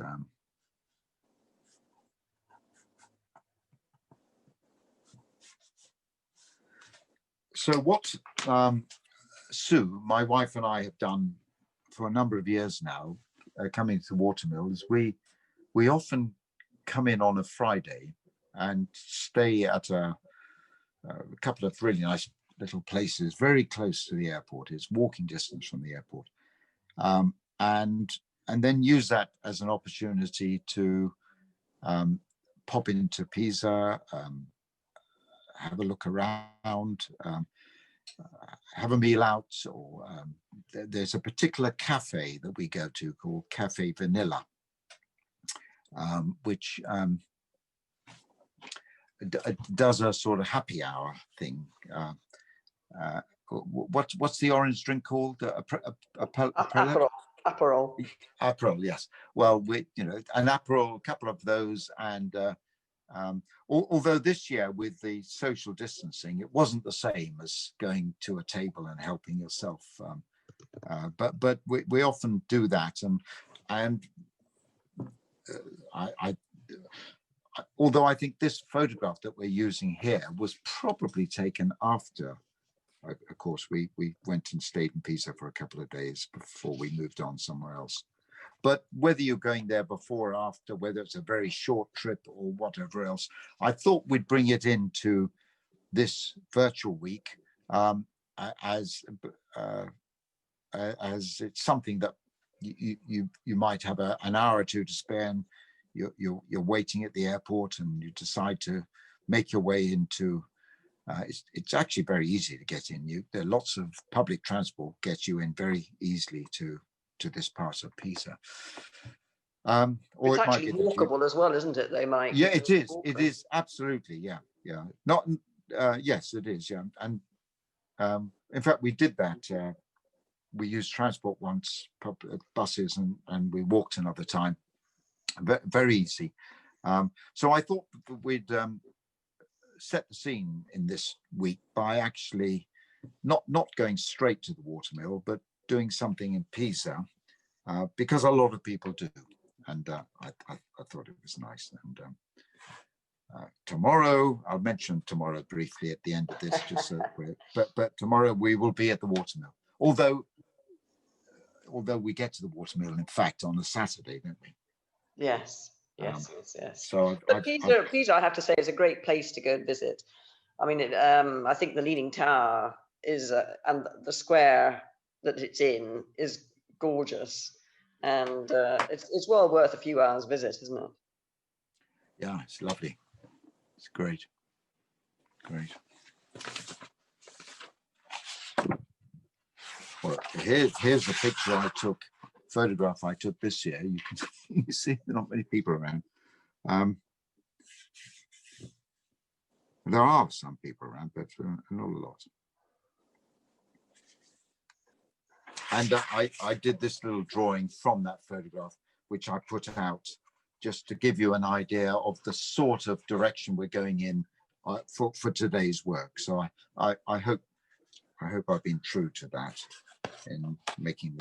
[SPEAKER 1] So what Sue, my wife, and I have done for a number of years now, coming to the watermill, is we often come in on a Friday and stay at a couple of really nice little places very close to the airport. It's walking distance from the airport, and then use that as an opportunity to pop into Pisa, have a look around, have a meal out, or there's a particular cafe that we go to called Cafe Vanilla, which does a sort of happy hour thing. What's the orange drink called?
[SPEAKER 2] Aperol.
[SPEAKER 1] Aperol, yes. Well, an Aperol, a couple of those, and although this year with the social distancing, it wasn't the same as going to a table and helping yourself. But we often do that, and although I think this photograph that we're using here was probably taken after. Of course, we went and stayed in Pisa for a couple of days before we moved on somewhere else. But whether you're going there before or after, whether it's a very short trip or whatever else, I thought we'd bring it into this virtual week as it's something that you might have an hour or two to spare, and you're waiting at the airport, and you decide to make your way into. It's actually very easy to get in. There are lots of public transport gets you in very easily to this part of Pisa. Or
[SPEAKER 2] it's
[SPEAKER 1] it
[SPEAKER 2] actually
[SPEAKER 1] might be
[SPEAKER 2] walkable as well, isn't it? They might.
[SPEAKER 1] Yeah, it is. It is absolutely. Yeah. Not. Yes, it is. Yeah, and in fact, we did that. We used transport once, buses, and we walked another time. Very easy. So I thought we'd set the scene in this week by actually not going straight to the watermill, but doing something in Pisa, because a lot of people do, and I thought it was nice. And tomorrow, I'll mention tomorrow briefly at the end of this, just so but tomorrow we will be at the watermill. Although we get to the watermill, in fact, on a Saturday, don't we?
[SPEAKER 2] Yes.
[SPEAKER 1] So
[SPEAKER 2] Pisa, I have to say, is a great place to go and visit. I mean, I think the Leaning Tower is, and the square that it's in is gorgeous, and it's well worth a few hours visit, isn't it?
[SPEAKER 1] Yeah, it's lovely. It's great. Well, here's the picture photograph I took this year. You can see there are not many people around. There are some people around, but not a lot. And I did this little drawing from that photograph, which I put out just to give you an idea of the sort of direction we're going in for today's work. So I hope I've been true to that in making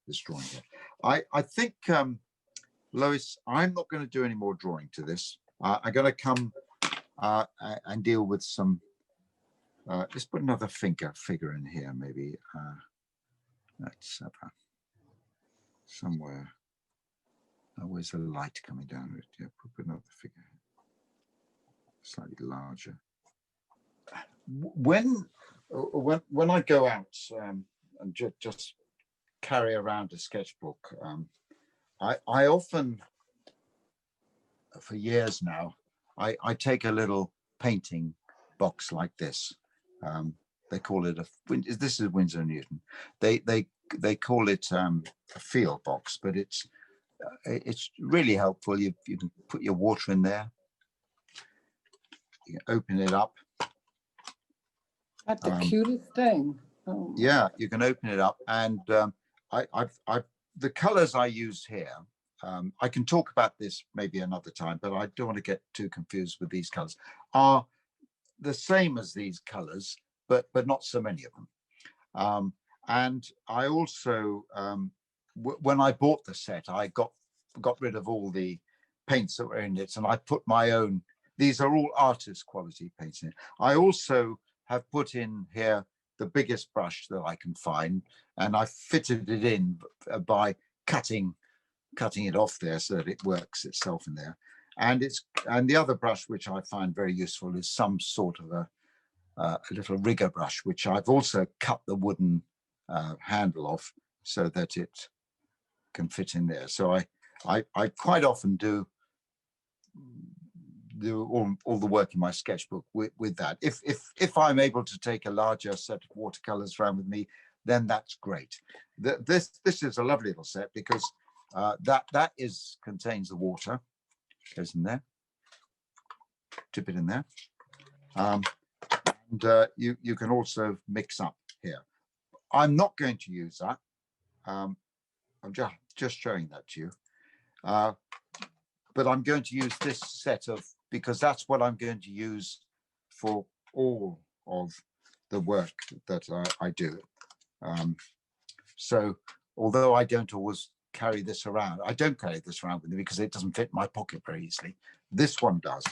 [SPEAKER 1] this drawing here. I think, Lois, I'm not going to do any more drawing to this. I'm going to come and deal with some. Let's put another figure in here, maybe. Let's have somewhere. Where's the light coming down? Yeah, put another figure, slightly larger. When I go out and just carry around a sketchbook, I often, for years now, I take a little painting box like this, they call it this is Winsor & Newton. They call it a field box, but it's really helpful. You can put your water in there. You can open it up.
[SPEAKER 3] That's the cutest thing. Oh.
[SPEAKER 1] Yeah, you can open it up, and the colors I use here. I can talk about this maybe another time, but I don't want to get too confused with these colors. Are the same as these colors, but not so many of them. And I also, when I bought the set, I got rid of all the paints that were in it, and I put my own. These are all artist quality paints in it. I also have put in here the biggest brush that I can find, and I fitted it in by cutting it off there so that it works itself in there. And the other brush which I find very useful is some sort of a little rigger brush, which I've also cut the wooden handle off so that it can fit in there. So I quite often do all the work in my sketchbook with that. If I'm able to take a larger set of watercolors around with me, then that's great. This is a lovely little set because that contains the water, goes in there, tip it in there, and you can also mix up here. I'm not going to use that. I'm just showing that to you, but I'm going to use this set because that's what I'm going to use for all of the work that I do. So although I don't always carry this around, I don't carry this around with me because it doesn't fit my pocket very easily. This one does,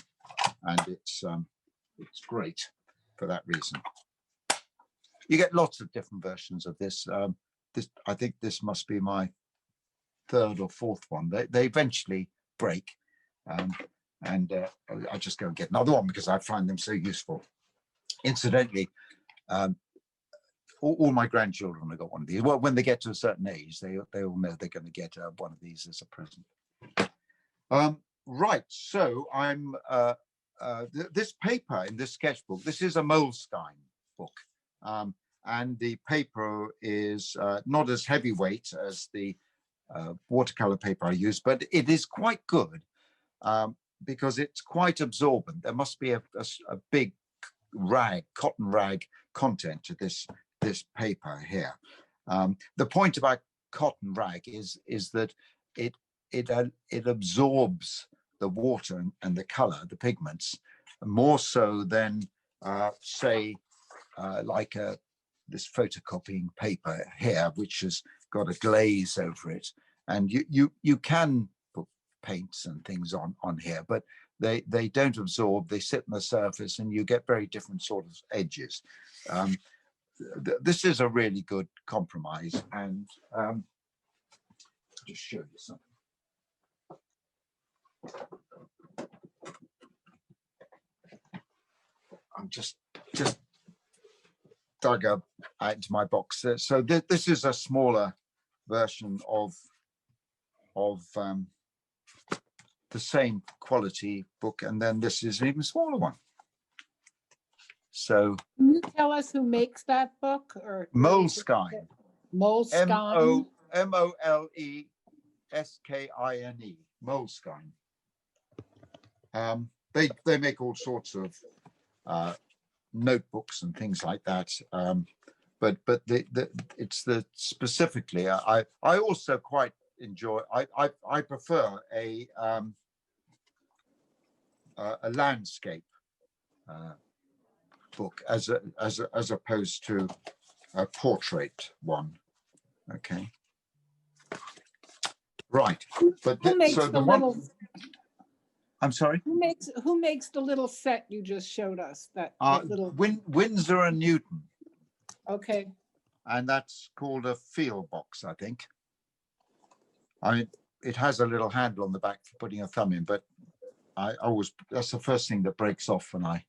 [SPEAKER 1] and it's great for that reason. You get lots of different versions of this. I think this must be my third or fourth one. They eventually break, and I just go and get another one because I find them so useful. Incidentally, all my grandchildren have got one of these. Well, when they get to a certain age, they all know they're going to get one of these as a present. Right, so I'm this paper in this sketchbook. This is a Moleskine book, and the paper is not as heavyweight as the watercolor paper I use, but it is quite good because it's quite absorbent. There must be a big cotton rag content to this paper here. The point about cotton rag is that it absorbs the water and the color, the pigments, more so than say like this photocopying paper here, which has got a glaze over it. And you can put paints and things on here, but they don't absorb. They sit on the surface, and you get very different sort of edges. This is a really good compromise, and I'll just show you something. I'm just dug out into my box. So this is a smaller version of the same quality book, and then this is an even smaller one. So
[SPEAKER 3] can you tell us who makes that book? Or
[SPEAKER 1] Moleskine.
[SPEAKER 3] Moleskine.
[SPEAKER 1] Moleskine. Moleskine. They make all sorts of notebooks and things like that. But it's specifically. I also quite enjoy. I prefer a landscape book as opposed to a portrait one. Okay. Right. But so the one. I'm sorry.
[SPEAKER 3] Who makes the little set you just showed us? That little
[SPEAKER 1] Winsor & Newton.
[SPEAKER 3] Okay.
[SPEAKER 1] And that's called a field box, I think. I mean, it has a little handle on the back for putting a thumb in, but that's the first thing that breaks off when I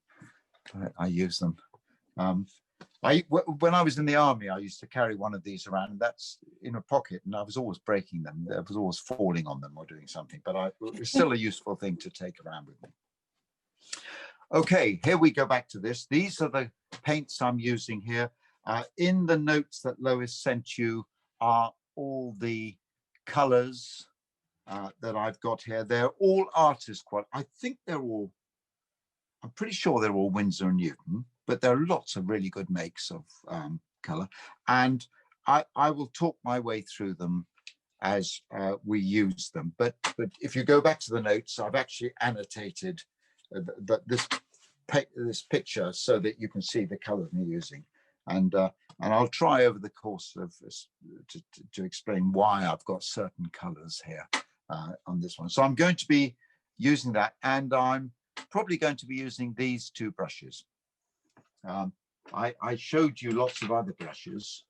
[SPEAKER 1] use them. When I was in the army, I used to carry one of these around, and that's in a pocket, and I was always breaking them. I was always falling on them or doing something, but it's still a useful thing to take around with me. Okay, here we go back to this. These are the paints I'm using here. In the notes that Lois sent you are all the colors that I've got here. They're all artist quality. I think they're all, I'm pretty sure they're all Winsor & Newton, but there are lots of really good makes of color. And I will talk my way through them as we use them. But if you go back to the notes, I've actually annotated this picture so that you can see the color we're using. And I'll try over the course of this to explain why I've got certain colors here on this one. So I'm going to be using that, and I'm probably going to be using these two brushes. I showed you lots of other brushes.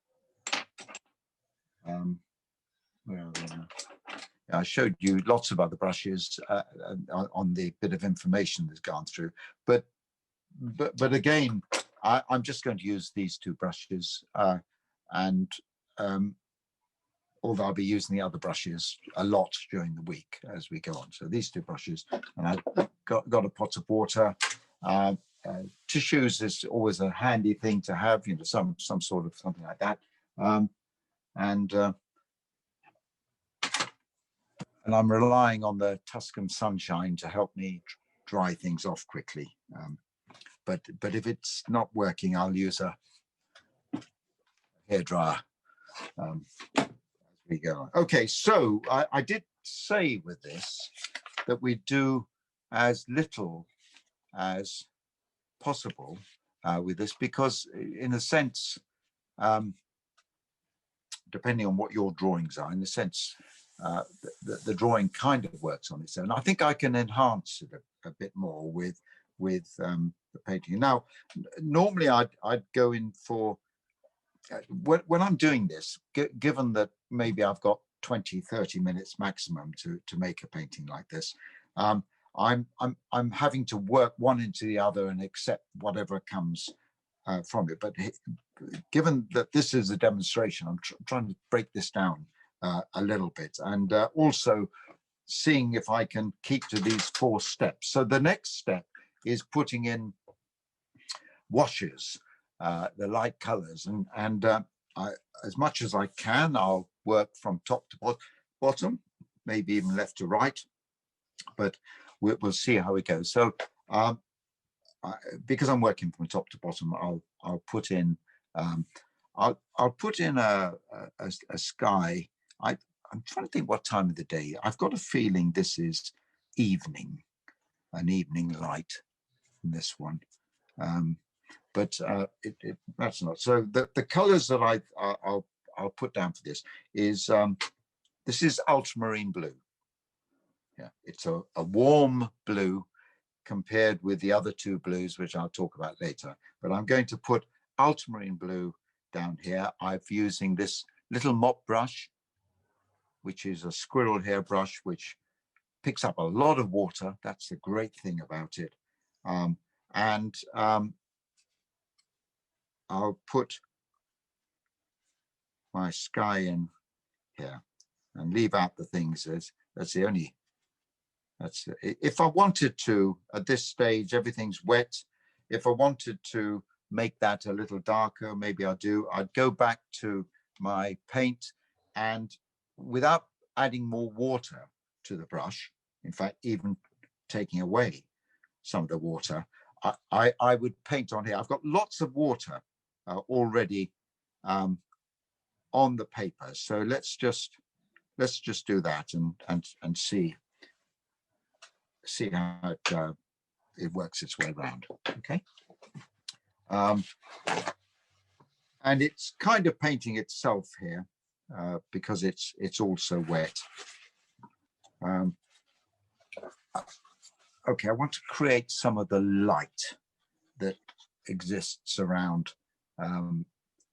[SPEAKER 1] I showed you lots of other brushes on the bit of information that's gone through, but again, I'm just going to use these two brushes, and although I'll be using the other brushes a lot during the week as we go on. So these two brushes, and I've got a pot of water. Tissues is always a handy thing to have, you know, some sort of something like that. And I'm relying on the Tuscan sunshine to help me dry things off quickly. But if it's not working, I'll use a hairdryer as we go. Okay, so I did say with this that we do as little as possible with this, because in a sense, depending on what your drawings are, in a sense, the drawing kind of works on its own. I think I can enhance it a bit more with the painting. Now, normally I'd go in for, when I'm doing this, given that maybe I've got 20-30 minutes maximum to make a painting like this, I'm having to work one into the other and accept whatever comes from it. But given that this is a demonstration, I'm trying to break this down a little bit, and also seeing if I can keep to these 4 steps. So the next step is putting in washes, the light colors, and as much as I can, I'll work from top to bottom, maybe even left to right, but we'll see how it goes. So because I'm working from top to bottom, I'll put in I'll put in a sky. I'm trying to think what time of the day. I've got a feeling this is evening, an evening light in this one, but that's not. So the colors that I'll put down for this is ultramarine blue. Yeah, it's a warm blue compared with the other 2 blues, which I'll talk about later. But I'm going to put ultramarine blue down here. I'm using this little mop brush, which is a squirrel hair brush, which picks up a lot of water. That's the great thing about it. I'll put my sky in here and leave out the things. That's the only, if I wanted to, at this stage, everything's wet. If I wanted to make that a little darker, maybe I'd go back to my paint, and without adding more water to the brush, in fact, even taking away some of the water, I would paint on here. I've got lots of water already on the paper. So let's just do that and see how it works its way around. Okay. And it's kind of painting itself here because it's also wet. Okay, I want to create some of the light that exists around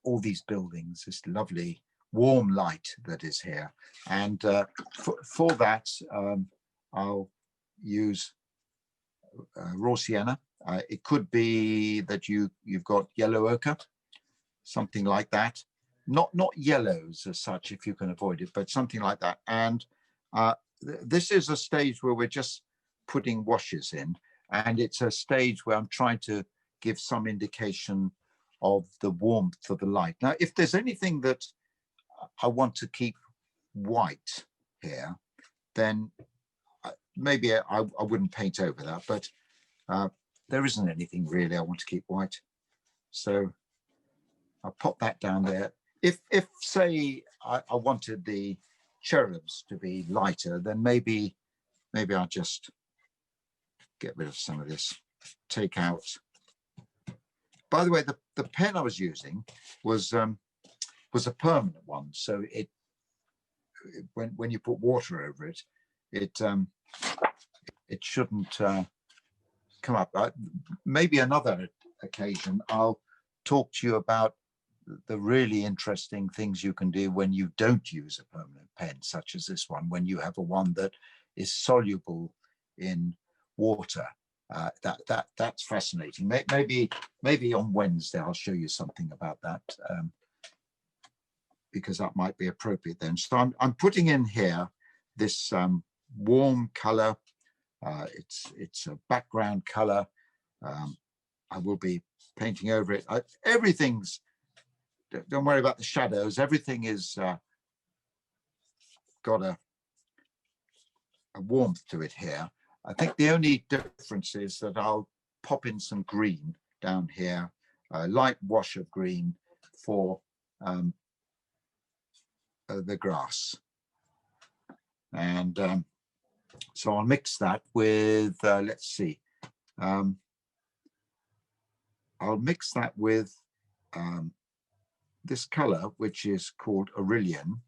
[SPEAKER 1] all these buildings, this lovely warm light that is here. And for that, I'll use raw sienna. It could be that you've got yellow ochre, something like that. Not yellows as such, if you can avoid it, but something like that. And this is a stage where we're just putting washes in, and it's a stage where I'm trying to give some indication of the warmth of the light. Now, if there's anything that I want to keep white here, then maybe I wouldn't paint over that, but there isn't anything really I want to keep white. So I'll pop that down there. If say I wanted the cherubs to be lighter, then maybe I'll just get rid of some of this, take out. By the way, the pen I was using was a permanent one, so when you put water over it, it shouldn't come up. Maybe another occasion I'll talk to you about the really interesting things you can do when you don't use a permanent pen, such as this one, when you have a one that is soluble in water. That's fascinating. Maybe on Wednesday I'll show you something about that, because that might be appropriate then. So I'm putting in here this warm color. It's a background color. I will be painting over it. Everything's, don't worry about the shadows. Everything is got a warmth to it here. I think the only difference is that I'll pop in some green down here, a light wash of green for the grass. And so I'll mix that with, let's see, I'll mix that with this color, which is called Aurelian.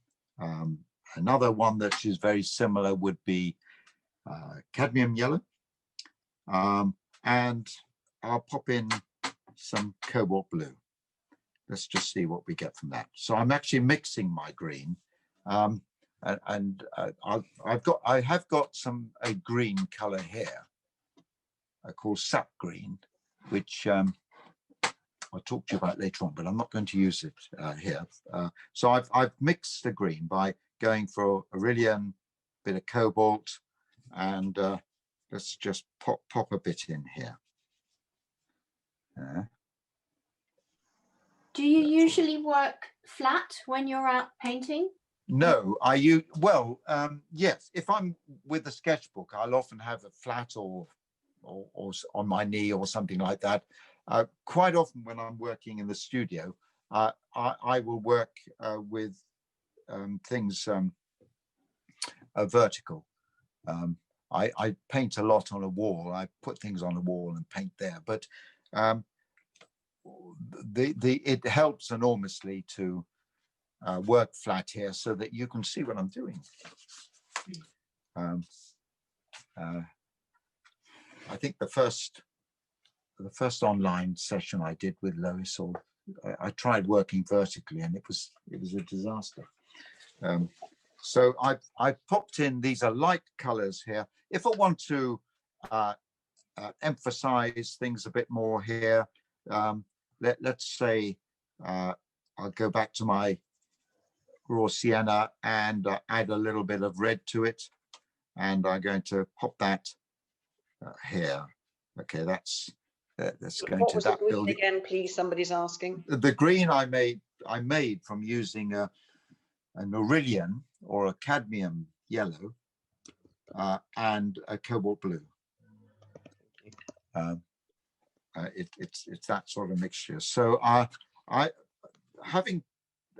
[SPEAKER 1] Another one that is very similar would be cadmium yellow. And I'll pop in some cobalt blue. Let's just see what we get from that. So I'm actually mixing my green. I have got a green color here called sap green, which I'll talk to you about later on, but I'm not going to use it here. So I've mixed the green by going for Aurelian, bit of cobalt, and let's just pop a bit in here.
[SPEAKER 4] Do you usually work flat when you're out painting?
[SPEAKER 1] No, yes. If I'm with a sketchbook, I'll often have a flat or on my knee or something like that. Quite often when I'm working in the studio, I will work with things vertical. I paint a lot on a wall. I put things on a wall and paint there, but it helps enormously to work flat here so that you can see what I'm doing. I think the first online session I did with Lois, or I tried working vertically, and it was a disaster. So I've popped in, these are light colors here. If I want to emphasize things a bit more here, let's say I'll go back to my raw sienna and add a little bit of red to it, and I'm going to pop that here. Okay, that's going
[SPEAKER 2] what
[SPEAKER 1] to
[SPEAKER 2] was
[SPEAKER 1] that
[SPEAKER 2] the green
[SPEAKER 1] building
[SPEAKER 2] again, please? Somebody's asking.
[SPEAKER 1] The green I made from using an Aurelian or a cadmium yellow and a cobalt blue. It's that sort of mixture. So having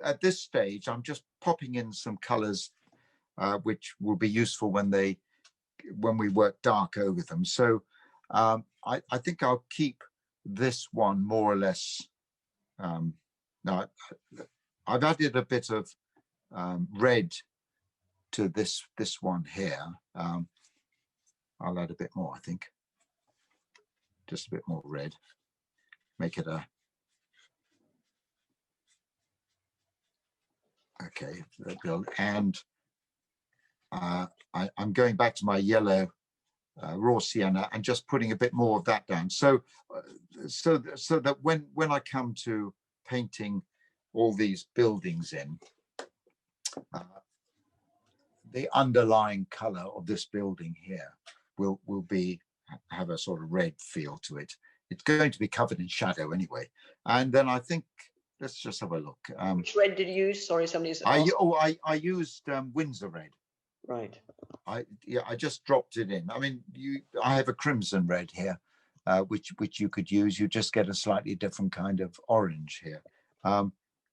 [SPEAKER 1] at this stage, I'm just popping in some colors which will be useful when we work dark over them. So I think I'll keep this one more or less. Now I've added a bit of red to this one here. I'll add a bit more, I think. Just a bit more red. Make it okay. And I'm going back to my yellow raw sienna and just putting a bit more of that down. So that when I come to painting all these buildings in, the underlying color of this building here will be have a sort of red feel to it. It's going to be covered in shadow anyway. And then I think, let's just have a look.
[SPEAKER 2] Which red did you use? Sorry, somebody's
[SPEAKER 1] I
[SPEAKER 2] asked.
[SPEAKER 1] used Windsor red.
[SPEAKER 2] Right.
[SPEAKER 1] I just dropped it in. I mean, I have a crimson red here, which you could use. You just get a slightly different kind of orange here.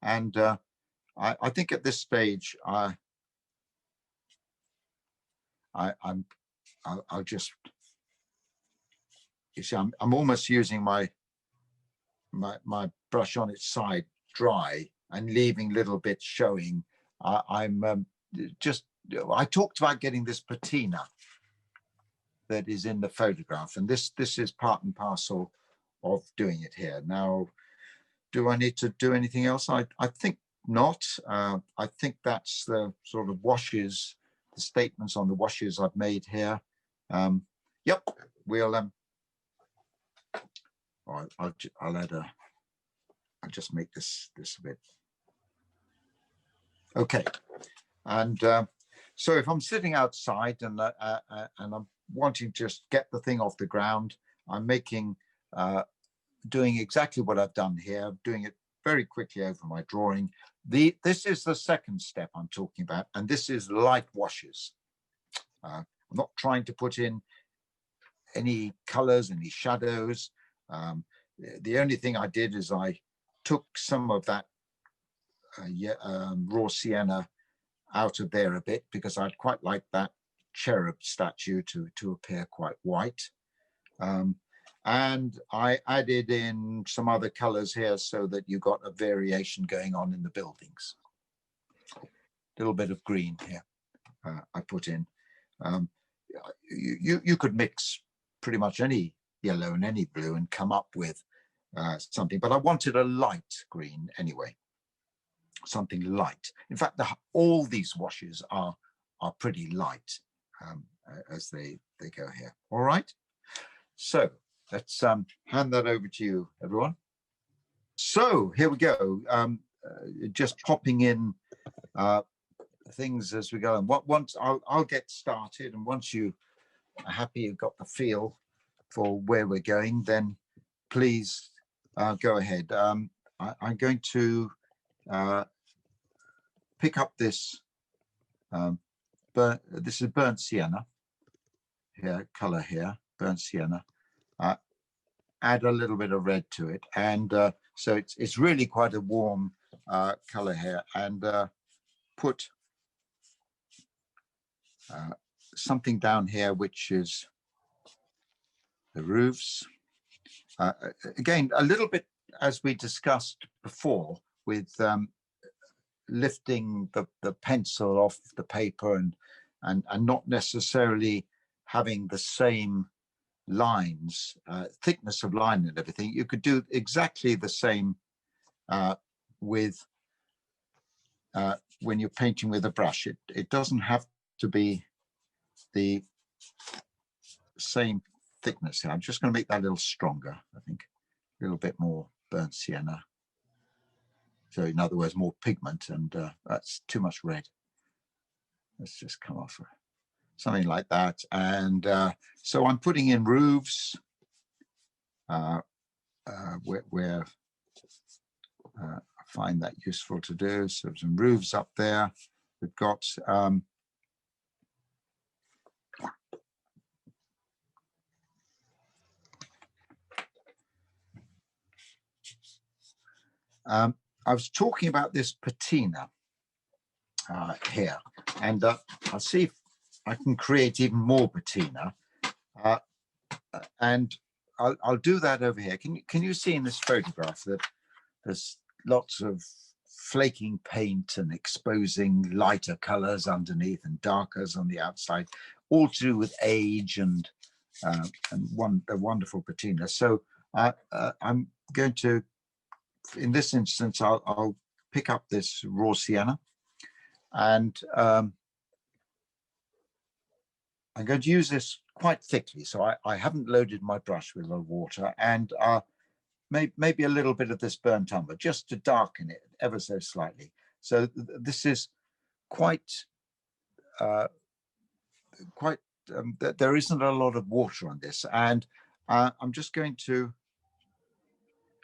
[SPEAKER 1] And I think at this stage, I'll just, you see, I'm almost using my brush on its side dry and leaving little bits showing. I talked about getting this patina that is in the photograph, and this is part and parcel of doing it here. Now, do I need to do anything else? I think not. I think that's the sort of washes, the statements on the washes I've made here. Yep, we'll I'll add a, I'll just make this a bit. Okay, and so if I'm sitting outside and I'm wanting to just get the thing off the ground, I'm making, doing exactly what I've done here, doing it very quickly over my drawing. This is the second step I'm talking about, and this is light washes. I'm not trying to put in any colors, any shadows. The only thing I did is I took some of that raw sienna out of there a bit, because I'd quite like that cherub statue to appear quite white. And I added in some other colors here so that you got a variation going on in the buildings. A little bit of green here I put in. You could mix pretty much any yellow and any blue and come up with something, but I wanted a light green anyway, something light. In fact, all these washes are pretty light as they go here. All right, so let's hand that over to you, everyone. So here we go. Just popping in things as we go. And once I'll get started, and once you are happy, you've got the feel for where we're going, then please go ahead. I'm going to pick up this. This is burnt sienna. Here, color here, burnt sienna. Add a little bit of red to it, and so it's really quite a warm color here, and put something down here which is the roofs. Again, a little bit as we discussed before, with lifting the pencil off the paper and not necessarily having the same lines, thickness of line and everything. You could do exactly the same with when you're painting with a brush. It doesn't have to be the same thickness here. I'm just going to make that a little stronger, I think, a little bit more burnt sienna. So in other words, more pigment, and that's too much red. Let's just come off something like that. And so I'm putting in roofs where I find that useful to do. So some roofs up there. We've got I was talking about this patina here, and I'll see if I can create even more patina, and I'll do that over here. Can you see in this photograph that there's lots of flaking paint and exposing lighter colors underneath and darkers on the outside, all to do with age and the wonderful patina. So I'm going to, in this instance, I'll pick up this raw sienna, and I'm going to use this quite thickly. So I haven't loaded my brush with a lot of water, and maybe a little bit of this burnt umber just to darken it ever so slightly. So this is quite there isn't a lot of water on this, and I'm just going to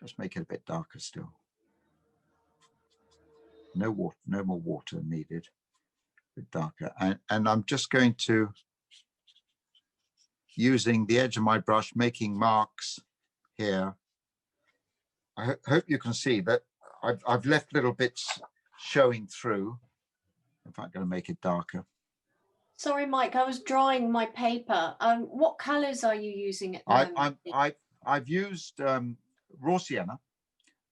[SPEAKER 1] just make it a bit darker still. No water, no more water needed. A bit darker, and I'm just going to, using the edge of my brush, making marks here. I hope you can see that I've left little bits showing through. In fact, I'm going to make it darker.
[SPEAKER 4] Sorry, Mike, I was drawing my paper. What colours are you using at the moment?
[SPEAKER 1] I've used raw sienna,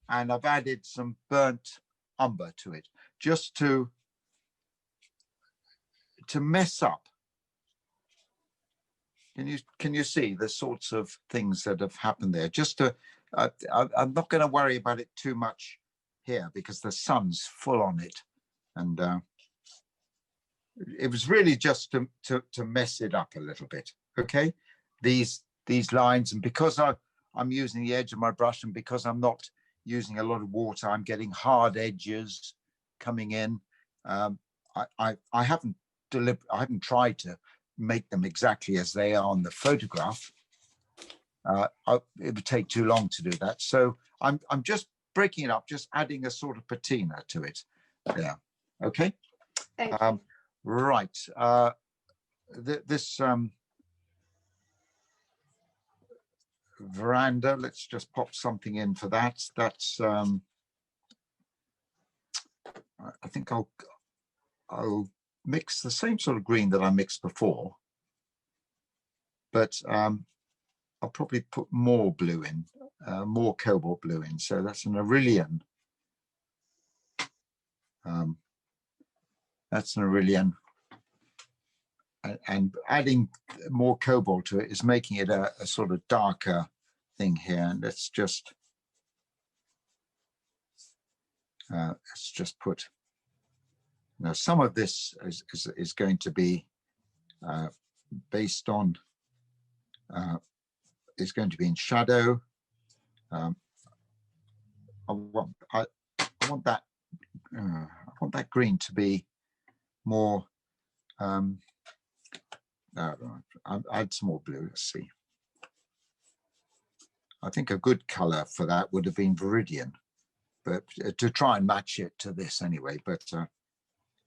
[SPEAKER 1] and I've added some burnt umber to it, just to mess up. Can you see the sorts of things that have happened there? Just to, I'm not going to worry about it too much here because the sun's full on it, and it was really just to mess it up a little bit. Okay, these lines, and because I'm using the edge of my brush, and because I'm not using a lot of water, I'm getting hard edges coming in. I haven't tried to make them exactly as they are on the photograph. It would take too long to do that. So I'm just breaking it up, just adding a sort of patina to it. Yeah. Okay.
[SPEAKER 4] Thank you.
[SPEAKER 1] Right. This veranda, let's just pop something in for that. That's I think I'll mix the same sort of green that I mixed before, but I'll probably put more blue in, more cobalt blue in. So that's an Aurelian. That's an Aurelian. And adding more cobalt to it is making it a sort of darker thing here. And let's just put. Now, some of this is going to be based on, is going to be in shadow. I want that green to be more. I'll add some more blue. Let's see. I think a good color for that would have been Viridian, but to try and match it to this anyway. But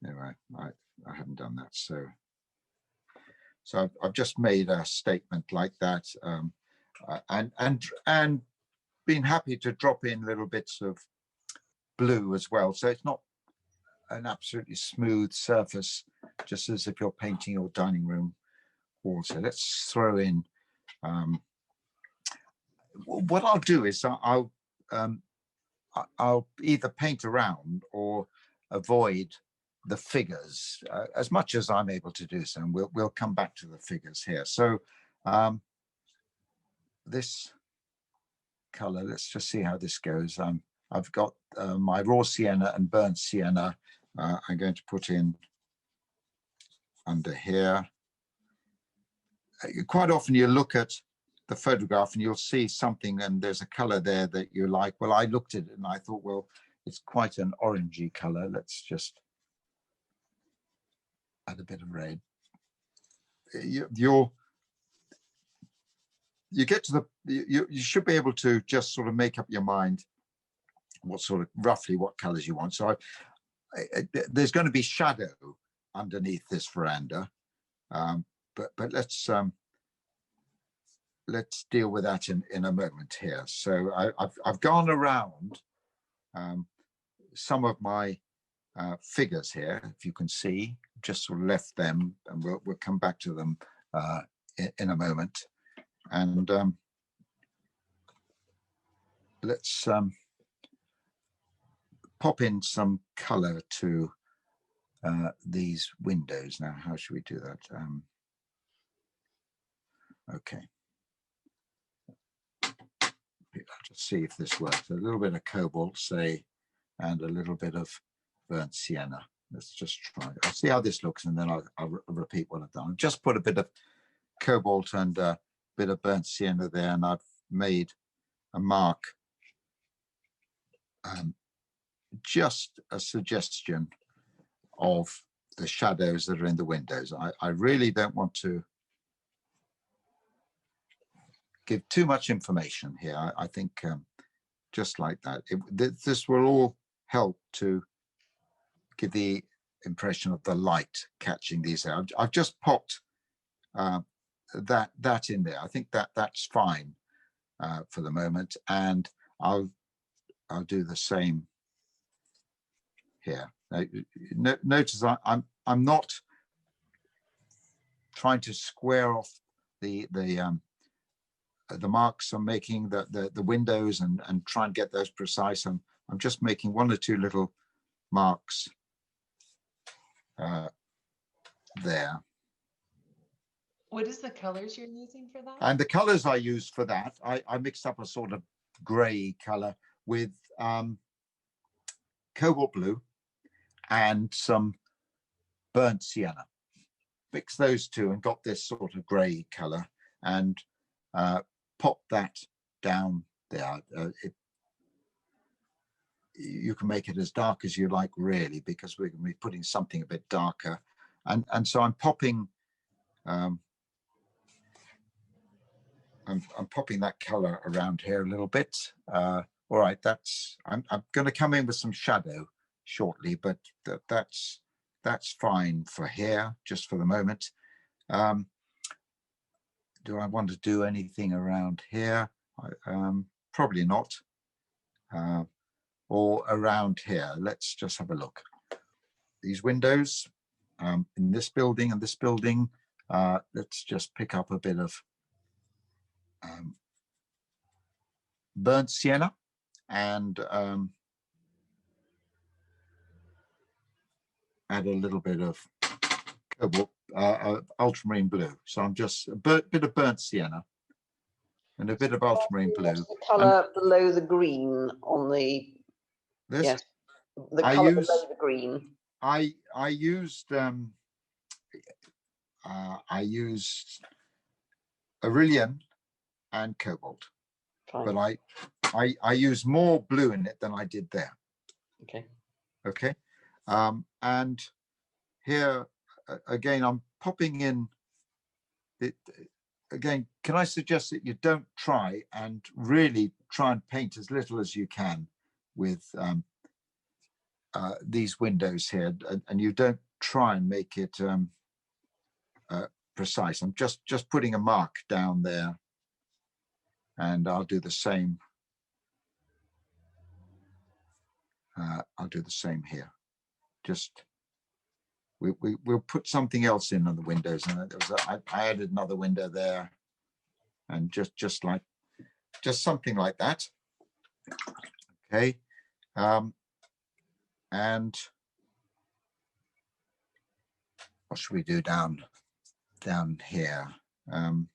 [SPEAKER 1] anyway, I haven't done that. So I've just made a statement like that, and been happy to drop in little bits of blue as well. So it's not an absolutely smooth surface, just as if you're painting your dining room wall. So let's throw in. What I'll do is I'll either paint around or avoid the figures as much as I'm able to do so, and we'll come back to the figures here. So this color, let's just see how this goes. I've got my raw sienna and burnt sienna. I'm going to put in under here. Quite often you look at the photograph and you'll see something and there's a color there that you like. Well, I looked at it and I thought, well, it's quite an orangey color. Let's just add a bit of red. You get to you should be able to just sort of make up your mind roughly what colors you want. So there's going to be shadow underneath this veranda, but let's deal with that in a moment here. So I've gone around some of my figures here, if you can see, just sort of left them, and we'll come back to them in a moment. And let's pop in some color to these windows. Now, how should we do that? Okay. I'll just see if this works. A little bit of cobalt, say, and a little bit of burnt sienna. Let's just try it. I'll see how this looks, and then I'll repeat what I've done. I've just put a bit of cobalt and a bit of burnt sienna there, and I've made a mark, just a suggestion of the shadows that are in the windows. I really don't want to give too much information here. I think just like that, this will all help to give the impression of the light catching these out. I've just popped that in there. I think that's fine for the moment, and I'll do the same here. Now, notice I'm not trying to square off the marks I'm making, the windows, and try and get those precise. I'm just making one or two little marks there.
[SPEAKER 5] What is the colors you're using for that?
[SPEAKER 1] And the colors I use for that, I mixed up a sort of gray color with cobalt blue and some burnt sienna. Mixed those two and got this sort of gray color, and pop that down there. You can make it as dark as you like, really, because we're going to be putting something a bit darker. And so I'm popping I'm popping that color around here a little bit. All right, I'm going to come in with some shadow shortly, but that's fine for here, just for the moment. Do I want to do anything around here? Probably not. Or around here. Let's just have a look. These windows in this building and this building, let's just pick up a bit of burnt sienna and add a little bit of cobalt, ultramarine blue. So I'm just a bit of burnt sienna and a bit of ultramarine blue.
[SPEAKER 2] The color below the green on the
[SPEAKER 1] this.
[SPEAKER 2] Yes, the color below the green.
[SPEAKER 1] I used Aurelian and cobalt.
[SPEAKER 2] Fine.
[SPEAKER 1] But I use more blue in it than I did there.
[SPEAKER 2] Okay.
[SPEAKER 1] Okay. And here again, I'm popping in it again. Can I suggest that you don't try and paint as little as you can with these windows here, and you don't try and make it precise. I'm just putting a mark down there, and I'll do the same. I'll do the same here. Just we'll put something else in on the windows, and I added another window there, and just something like that. Okay. And what should we do down here? I'm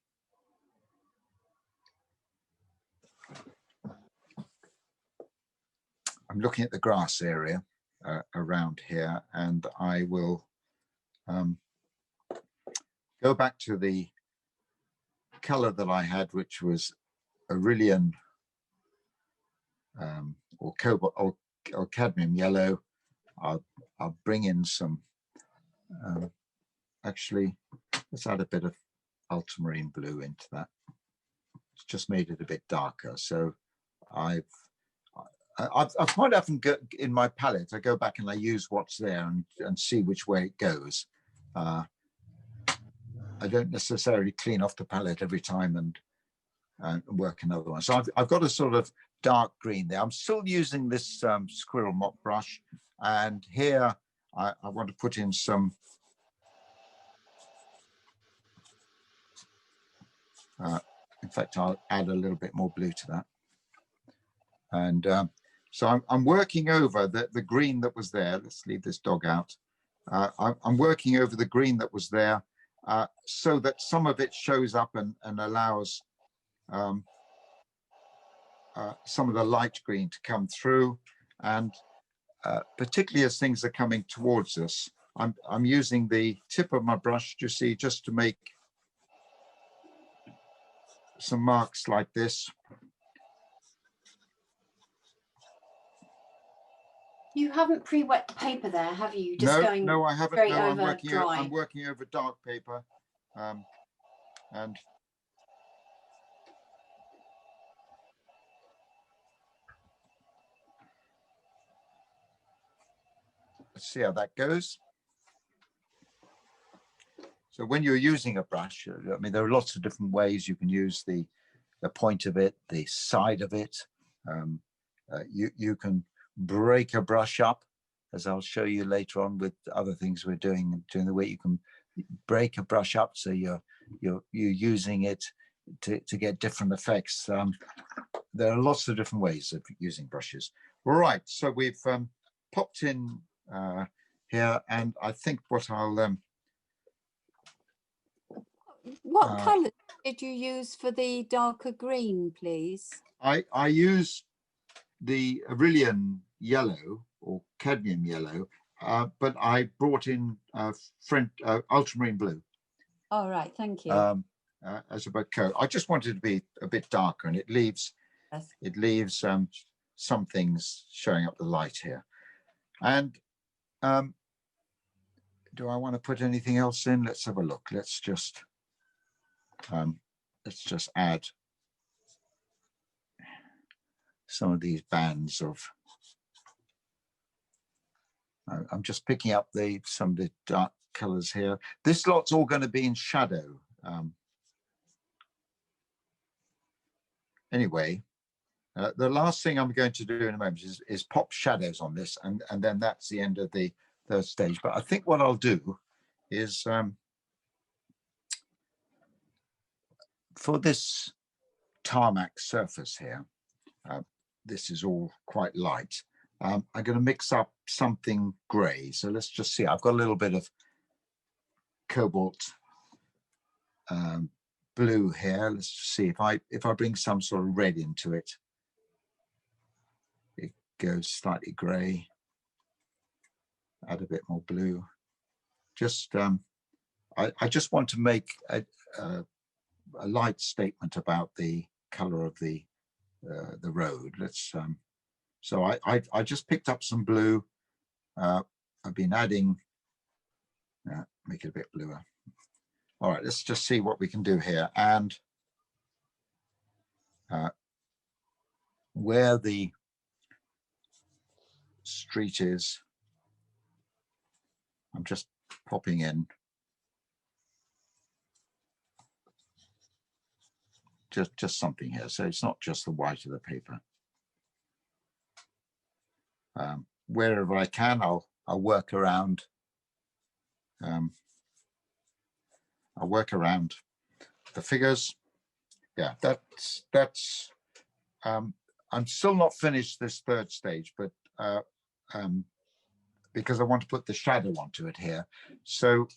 [SPEAKER 1] looking at the grass area around here, and I will go back to the color that I had, which was Aurelian or cobalt or cadmium yellow. I'll bring in some, actually, let's add a bit of ultramarine blue into that. It's just made it a bit darker. So I quite often go in my palette, I go back and I use what's there and see which way it goes. I don't necessarily clean off the palette every time and work another one. So I've got a sort of dark green there. I'm still using this squirrel mop brush, and here I want to put in some in fact, I'll add a little bit more blue to that. And so I'm working over the green that was there. Let's leave this dog out. I'm working over the green that was there so that some of it shows up and allows some of the light green to come through. And particularly as things are coming towards us, I'm using the tip of my brush, you see, just to make some marks like this.
[SPEAKER 4] You haven't pre-wet the paper there, have you? Just
[SPEAKER 1] no, I haven't.
[SPEAKER 4] Straight
[SPEAKER 1] no,
[SPEAKER 4] over dry.
[SPEAKER 1] I'm working over dark paper, and let's see how that goes. So when you're using a brush, I mean, there are lots of different ways you can use the point of it, the side of it. You can break a brush up, as I'll show you later on with other things we're doing during the week. You can break a brush up so you're using it to get different effects. There are lots of different ways of using brushes. All right, so we've popped in here, and I think what I'll
[SPEAKER 6] what colour did you use for the darker green, please?
[SPEAKER 1] I use the Aurelian yellow or cadmium yellow, but I brought in ultramarine blue.
[SPEAKER 6] All right, thank you.
[SPEAKER 1] As a coat. I just wanted to be a bit darker, and it leaves some things showing up the light here. And do I want to put anything else in? Let's have a look. Let's just add some of these bands of. I'm just picking up some of the dark colors here. This lot's all going to be in shadow. Anyway, the last thing I'm going to do in a moment is pop shadows on this, and then that's the end of the third stage. But I think what I'll do is for this tarmac surface here, this is all quite light. I'm going to mix up something grey. So let's just see. I've got a little bit of cobalt blue here. Let's see if I bring some sort of red into it. It goes slightly grey. Add a bit more blue. Just I just want to make a light statement about the colour of the road. Let's so I just picked up some blue. I've been adding. Make it a bit bluer. All right, let's just see what we can do here. And where the street is, I'm just popping in just something here. So it's not just the white of the paper. Wherever I can, I'll work around. I'll work around the figures. Yeah, that's. I'm still not finished this third stage, but because I want to put the shadow onto it here, so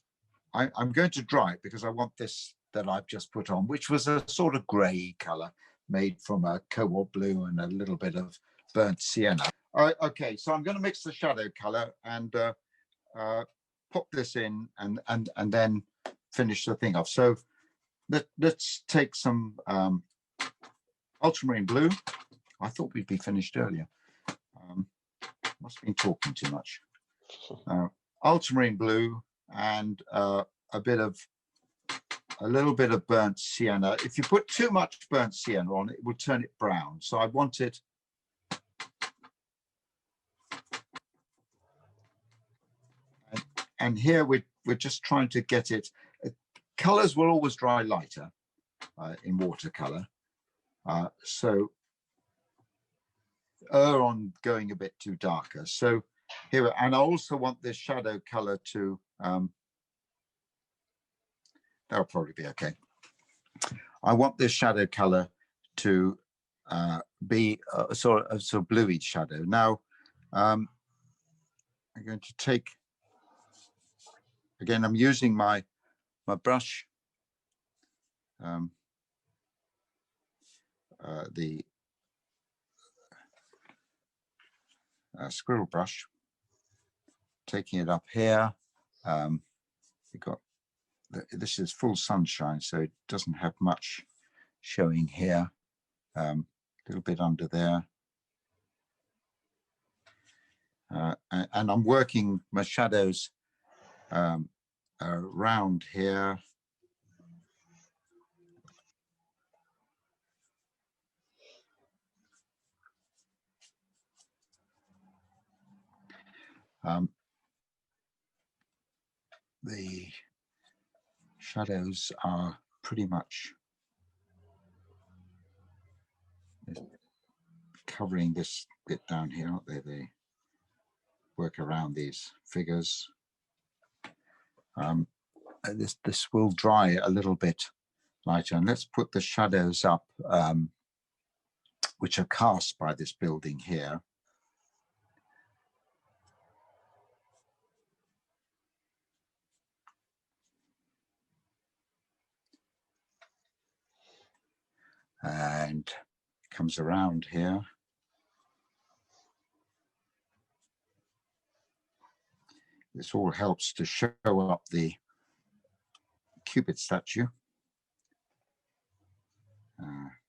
[SPEAKER 1] I'm going to dry it because I want this that I've just put on, which was a sort of grey colour made from a cobalt blue and a little bit of burnt sienna. Okay, so I'm going to mix the shadow colour and pop this in and then finish the thing off. So let's take some ultramarine blue. I thought we'd be finished earlier. Must have been talking too much. Ultramarine blue and a little bit of burnt sienna. If you put too much burnt sienna on, it will turn it brown. So I want it. And here we're just trying to get it. Colors will always dry lighter in watercolor. So err on going a bit too darker. So here, and I also want this shadow color to, that'll probably be okay. I want this shadow color to be a sort of bluey shadow. Now, I'm going to take, again, I'm using my brush, the squirrel brush, taking it up here. You've got this is full sunshine, so it doesn't have much showing here. A little bit under there. And I'm working my shadows around here. the shadows are pretty much covering this bit down here, aren't they? They work around these figures. This will dry a little bit lighter, and let's put the shadows up, which are cast by this building here. And comes around here. This all helps to show up the Cupid statue.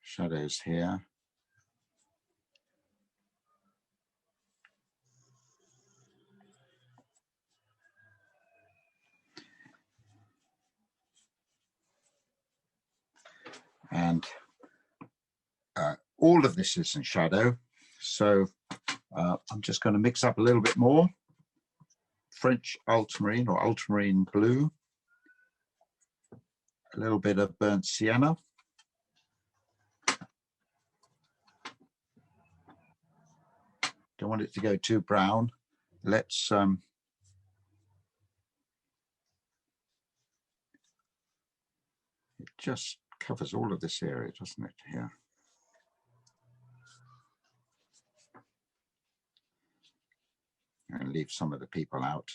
[SPEAKER 1] Shadows here. And all of this is in shadow. So I'm just going to mix up a little bit more French ultramarine or ultramarine blue, a little bit of burnt sienna, don't want it to go too brown. Let's it just covers all of this area, doesn't it, here? And leave some of the people out.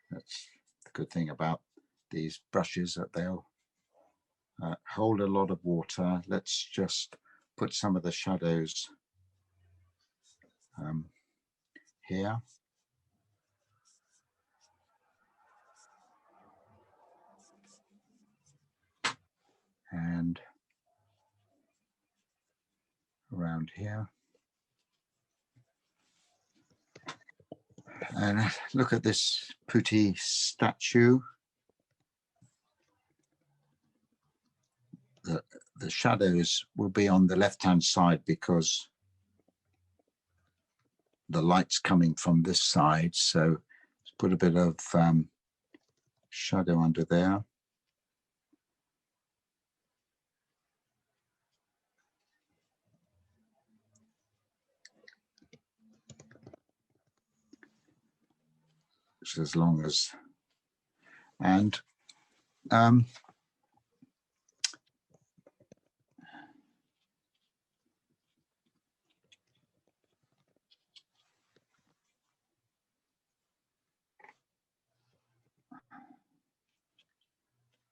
[SPEAKER 1] That's the good thing about these brushes, that they'll hold a lot of water. Let's just put some of the shadows here. And around here. And look at this Putti statue. The shadows will be on the left-hand side because the light's coming from this side. So let's put a bit of shadow under there. As long as, and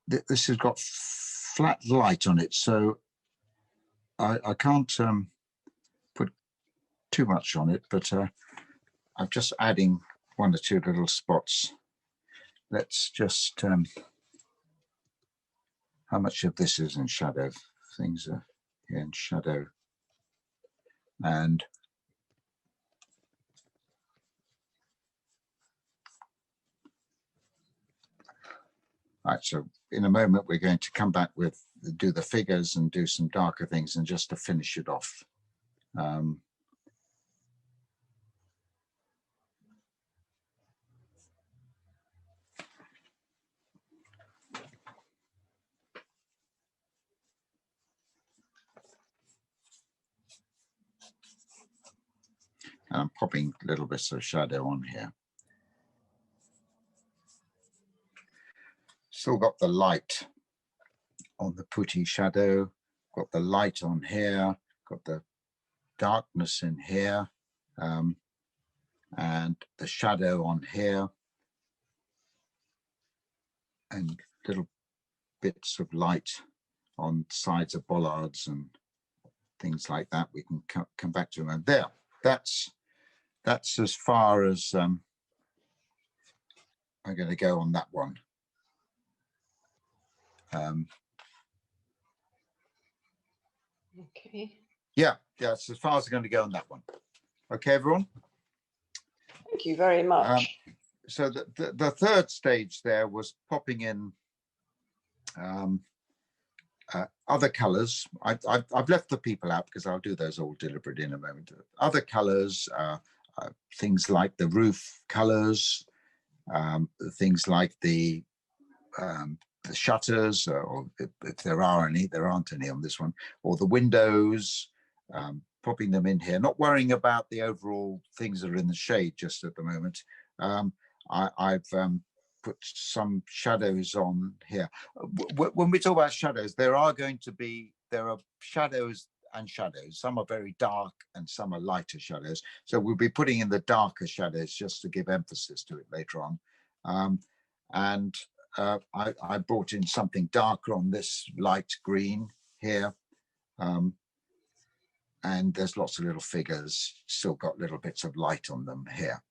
[SPEAKER 1] this has got flat light on it, so I can't put too much on it, but I'm just adding one or two little spots. Let's just, how much of this is in shadow? Things are here in shadow. And right, so in a moment, we're going to come back with, do the figures and do some darker things, and just to finish it off. And I'm popping little bits of shadow on here. Still got the light on the Putti shadow, got the light on here, got the darkness in here, and the shadow on here, and little bits of light on sides of bollards and things like that. We can come back to them. And there, that's as far as I'm going to go on that one.
[SPEAKER 2] Okay.
[SPEAKER 1] Yeah, that's as far as I'm going to go on that one. Okay, everyone.
[SPEAKER 2] Thank you very much.
[SPEAKER 1] So the third stage there was popping in other colors. I've left the people out because I'll do those all deliberately in a moment. Other colors, things like the roof colors, things like the shutters, or if there are any, there aren't any on this one, or the windows, popping them in here, not worrying about the overall things that are in the shade just at the moment. I've put some shadows on here. When we talk about shadows, there are shadows and shadows. Some are very dark and some are lighter shadows. So we'll be putting in the darker shadows just to give emphasis to it later on. I brought in something darker on this light green here. And there's lots of little figures, still got little bits of light on them here.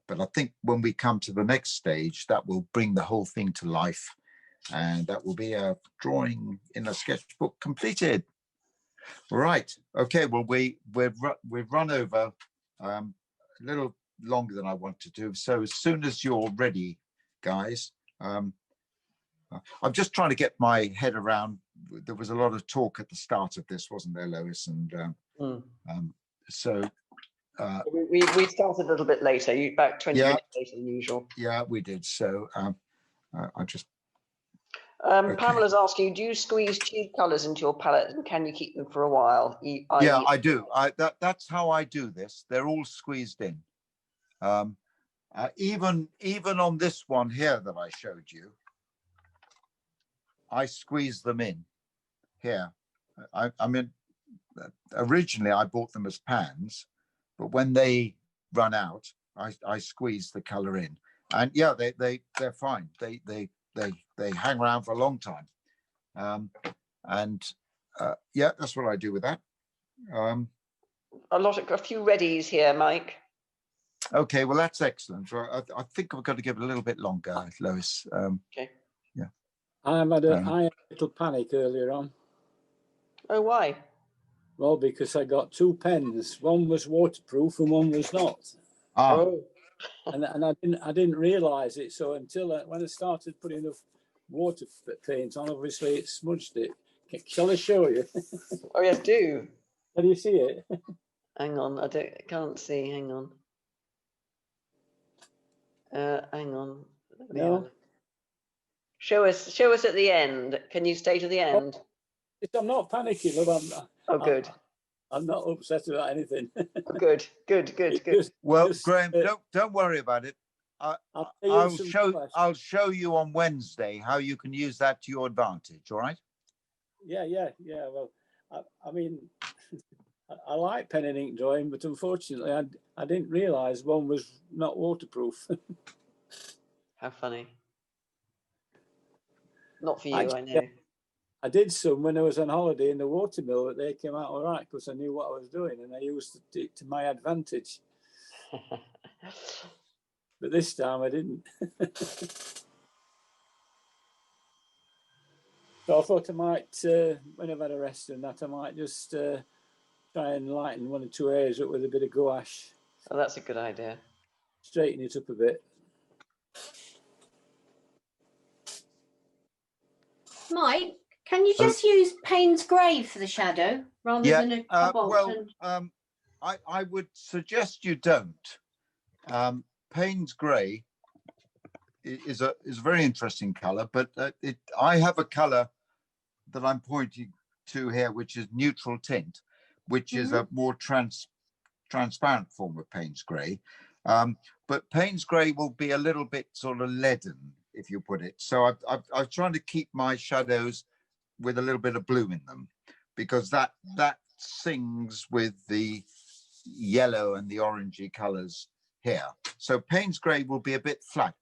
[SPEAKER 1] But I think when we come to the next stage, that will bring the whole thing to life. And that will be a drawing in a sketchbook completed. Right. Okay. Well, we've run over a little longer than I want to do. So as soon as you're ready, guys, I'm just trying to get my head around. There was a lot of talk at the start of this, wasn't there, Lois? And so
[SPEAKER 2] we started a little bit later, about 20 minutes later than usual.
[SPEAKER 1] Yeah, we did. So I just.
[SPEAKER 2] Okay. Pamela's asking, do you squeeze tube colours into your palette and can you keep them for a while?
[SPEAKER 1] Yeah, I do. That's how I do this. They're all squeezed in. Even on this one here that I showed you, I squeeze them in here. I mean, originally I bought them as pans, but when they run out, I squeeze the color in, and yeah, they're fine. They hang around for a long time, yeah, that's what I do with that.
[SPEAKER 2] A few readies here, Mike.
[SPEAKER 1] Okay, well that's excellent. I think I've got to give it a little bit longer, Lois.
[SPEAKER 2] Okay.
[SPEAKER 1] Yeah.
[SPEAKER 7] I had a little panic earlier on.
[SPEAKER 2] Oh, why?
[SPEAKER 7] Well, because I got two pens. One was waterproof and one was not.
[SPEAKER 2] Oh.
[SPEAKER 7] And I didn't realise it. So until when I started putting the water paint on, obviously it smudged it. Shall I show you?
[SPEAKER 2] Oh yes, do.
[SPEAKER 7] Can you see it?
[SPEAKER 2] Hang on, I can't see. Hang on. Hang on.
[SPEAKER 7] No.
[SPEAKER 2] Show us at the end. Can you stay to the end?
[SPEAKER 7] I'm not panicking, love.
[SPEAKER 2] Good.
[SPEAKER 7] I'm not upset about anything.
[SPEAKER 2] Good.
[SPEAKER 1] Well, Graham, don't worry about it. I'll show you on Wednesday how you can use that to your advantage. All right?
[SPEAKER 7] Yeah. Well, I mean, I like pen and ink drawing, but unfortunately, I didn't realise one was not waterproof.
[SPEAKER 2] How funny. Not for you, I know.
[SPEAKER 7] I did some when I was on holiday in the watermill, but they came out all right because I knew what I was doing and I used it to my advantage. But this time I didn't. So I thought I might, when I've had a rest and that, I might just try and lighten one or two areas up with a bit of gouache.
[SPEAKER 2] Oh, that's a good idea.
[SPEAKER 7] Straighten it up a bit.
[SPEAKER 4] Mike, can you just use Payne's Grey for the shadow rather than a cobalt?
[SPEAKER 1] I would suggest you don't. Payne's Grey is a very interesting color, but I have a color that I'm pointing to here, which is neutral tint, which is a more transparent form of Payne's Grey. But Payne's Grey will be a little bit sort of leaden if you put it. So I'm trying to keep my shadows with a little bit of blue in them, because that sings with the yellow and the orangey colors here. So Payne's Grey will be a bit flat.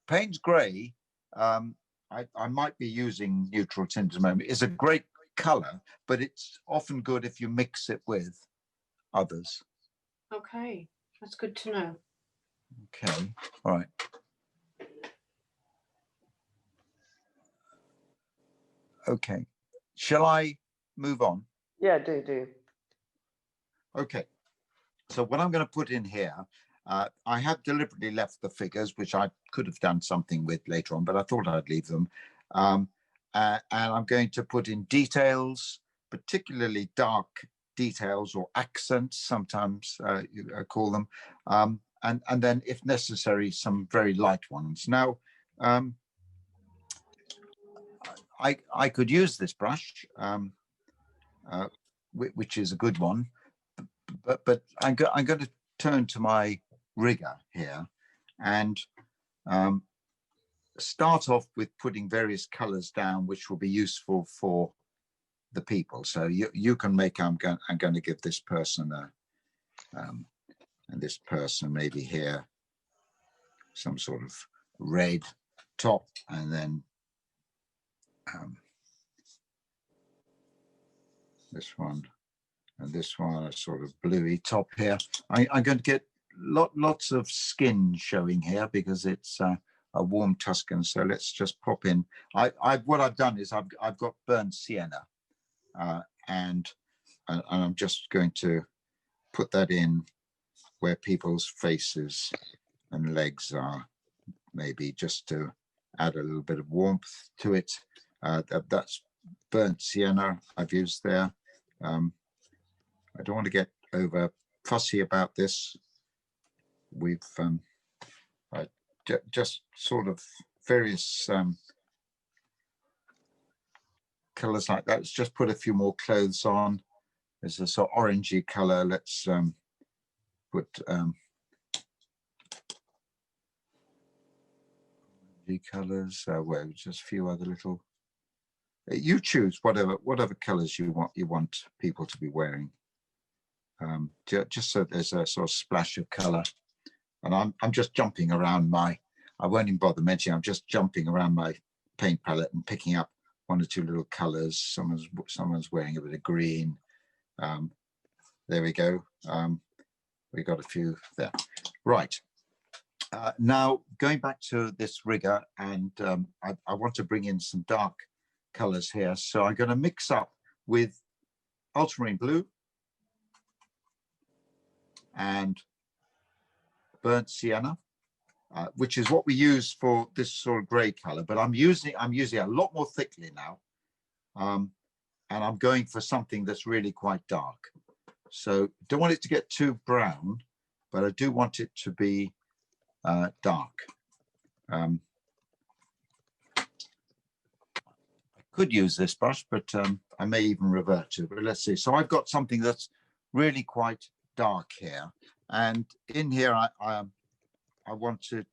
[SPEAKER 1] Payne's Grey, I might be using neutral tint at the moment, is a great color, but it's often good if you mix it with others.
[SPEAKER 4] Okay, that's good to know.
[SPEAKER 1] Okay, all right. Okay, shall I move on?
[SPEAKER 2] Yeah, do.
[SPEAKER 1] Okay, so what I'm going to put in here, I have deliberately left the figures, which I could have done something with later on, but I thought I'd leave them. and I'm going to put in details, particularly dark details or accents, sometimes you call them, and then if necessary, some very light ones. Now, I could use this brush, which is a good one, but I'm going to turn to my rigger here and start off with putting various colors down, which will be useful for the people. So you can make, I'm going to give this person and this person maybe here some sort of red top, and then this one and this one a sort of bluey top here. I'm going to get lots of skin showing here because it's a warm Tuscan. So let's just pop in. What I've done is I've got burnt sienna, and I'm just going to put that in where people's faces and legs are, maybe just to add a little bit of warmth to it. That's burnt sienna I've used there. I don't want to get over fussy about this. We've just sort of various colors like that. Let's just put a few more clothes on. There's a sort of orangey color. Let's put colors. Well, just a few other little. You choose whatever colors you want people to be wearing. Just so there's a sort of splash of color. And I'm just jumping around I won't even bother mentioning, I'm just jumping around my paint palette and picking up one or two little colors. Someone's wearing a bit of green. There we go. We got a few there. Right. Now going back to this rigger, and I want to bring in some dark colors here. So I'm going to mix up with ultramarine blue and burnt sienna, which is what we use for this sort of gray color, but I'm using a lot more thickly now, and I'm going for something that's really quite dark. So don't want it to get too brown, but I do want it to be dark. I could use this brush, but I may even revert to it. But let's see. So I've got something that's really quite dark here, and in here I want to.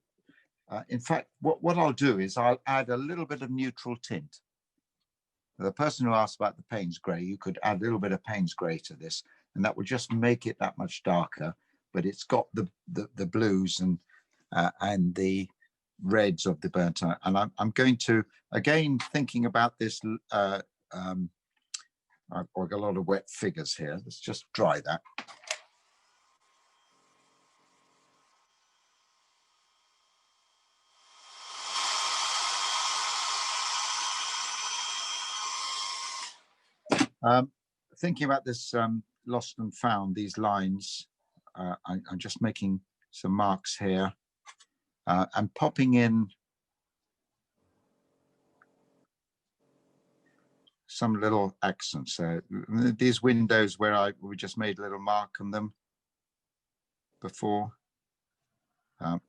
[SPEAKER 1] In fact, what I'll do is I'll add a little bit of neutral tint. The person who asked about the Payne's grey, you could add a little bit of Payne's grey to this, and that will just make it that much darker. But it's got the blues and the reds of the burnt. And I'm going to, again, thinking about this, I've got a lot of wet figures here. Let's just dry that. Thinking about this lost and found, these lines, I'm just making some marks here and popping in some little accents. These windows where we just made a little mark on them before, I'm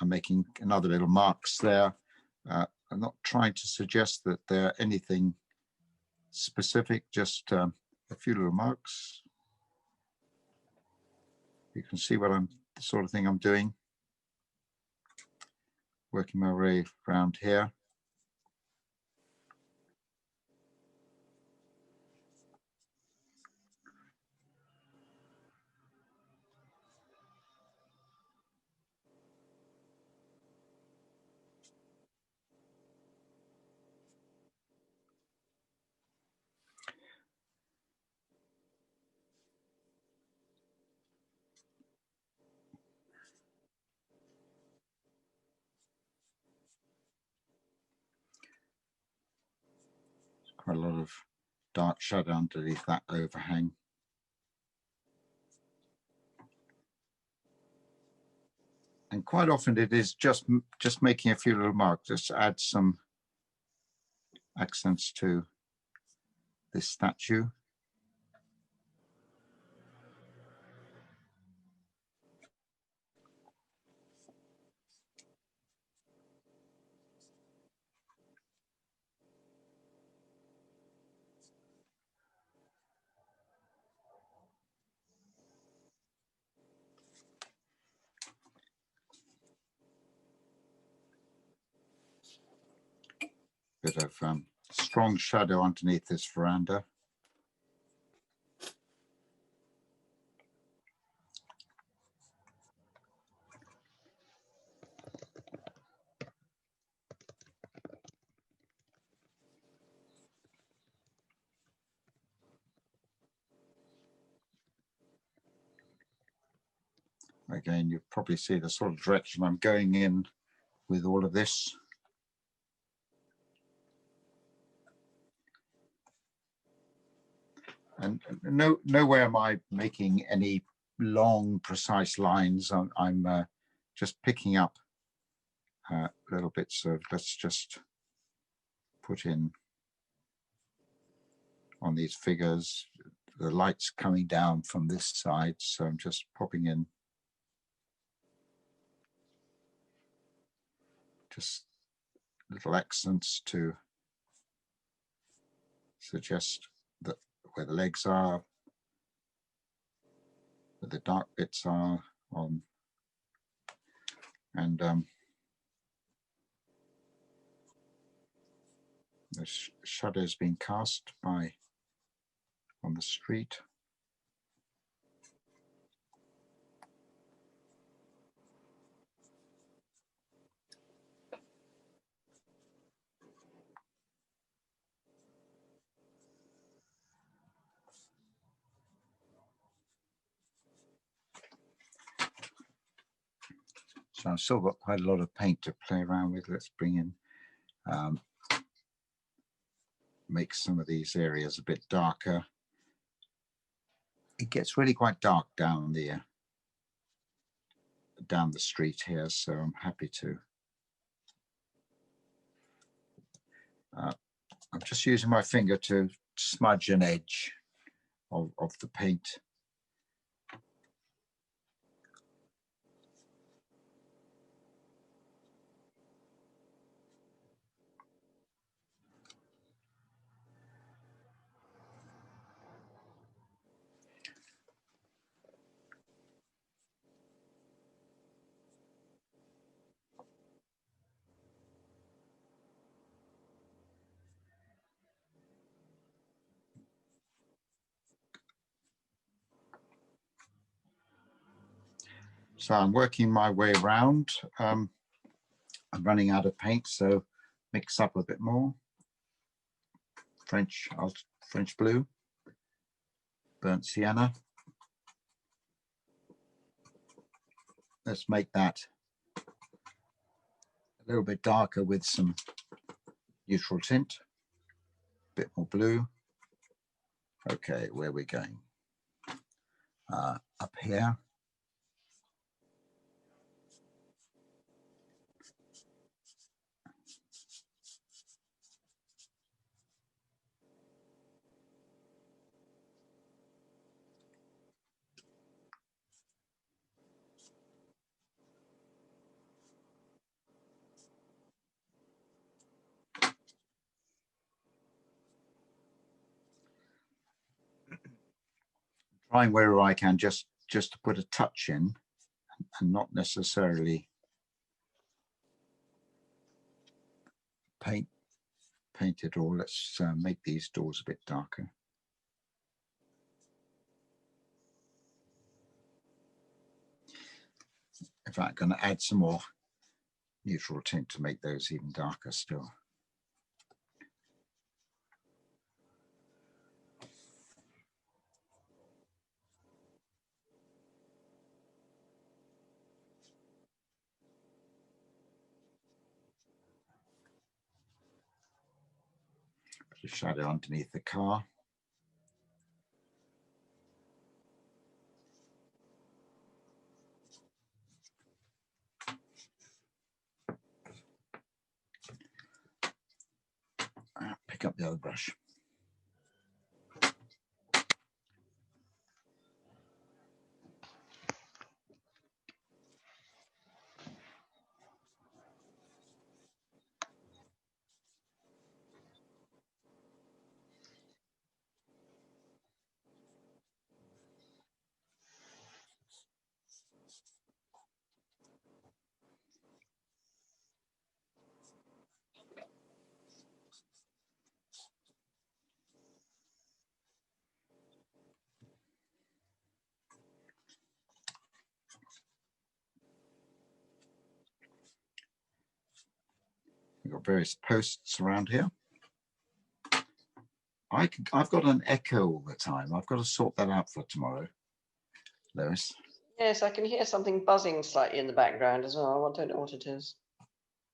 [SPEAKER 1] making another little marks there. I'm not trying to suggest that they're anything specific, just a few little marks. You can see what the sort of thing I'm doing. Working my way around here. Quite a lot of dark shadow underneath that overhang. And quite often it is just making a few little marks, just add some accents to this statue. Bit of strong shadow underneath this veranda. Again, you probably see the sort of direction I'm going in with all of this. And nowhere am I making any long, precise lines. I'm just picking up little bits of, let's just put in on these figures, the light's coming down from this side. So I'm just popping in just little accents to suggest that where the legs are, where the dark bits are on, and the shadows being cast by on the street. So I've still got quite a lot of paint to play around with. Let's bring in, make some of these areas a bit darker. It gets really quite dark down the street here, so I'm happy to. I'm just using my finger to smudge an edge of the paint. So I'm working my way around. I'm running out of paint, so mix up a bit more. French blue, burnt sienna. Let's make that a little bit darker with some neutral tint, a bit more blue. Okay, where are we going? Up here. Trying wherever I can just to put a touch in and not necessarily paint it all. Let's make these doors a bit darker. In fact, I'm going to add some more neutral tint to make those even darker still. Put a shadow underneath the car. pick up the other brush. We've got various posts around here. I've got an echo all the time. I've got to sort that out for tomorrow, Lois.
[SPEAKER 2] Yes, I can hear something buzzing slightly in the background as well. I don't know what it is.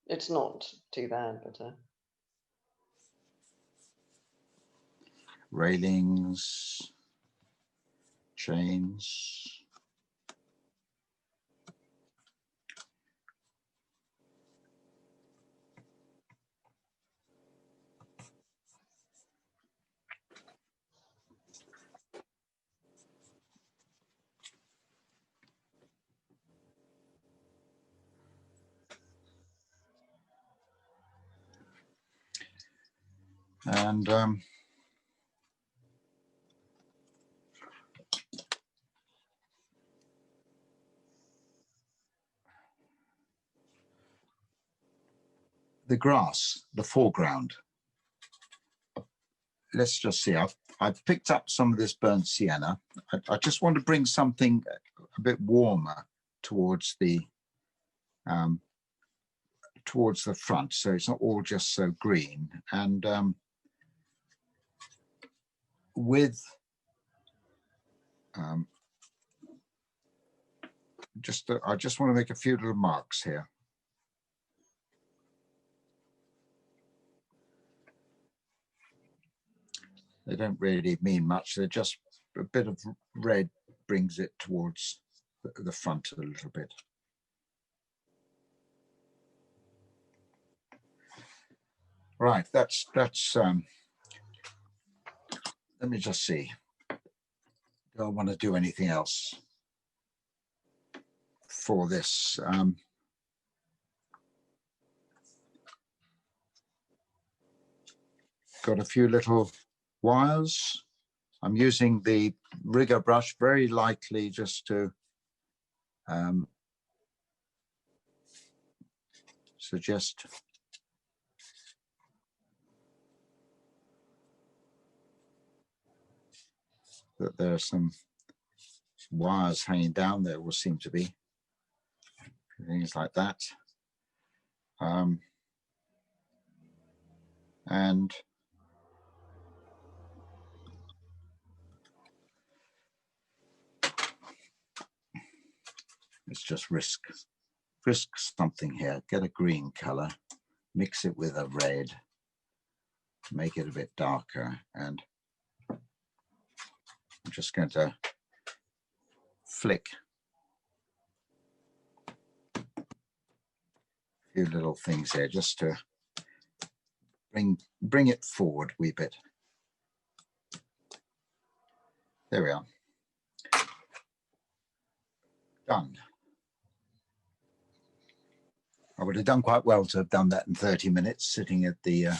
[SPEAKER 2] It's not too bad, but
[SPEAKER 1] Railings, chains. And the grass, the foreground. Let's just see. I've picked up some of this burnt sienna. I just want to bring something a bit warmer towards the front, so it's not all just so green. And I just want to make a few little marks here. They don't really mean much. They're just a bit of red brings it towards the front a little bit. Right, that's let me just see. Don't want to do anything else for this. Got a few little wires. I'm using the rigger brush very lightly just to suggest that there are some wires hanging down. There will seem to be things like that. And let's just risk something here. Get a green color, mix it with a red, make it a bit darker, and I'm just going to flick a few little things here just to bring it forward a wee bit. There we are. Done. I would have done quite well to have done that in 30 minutes sitting at the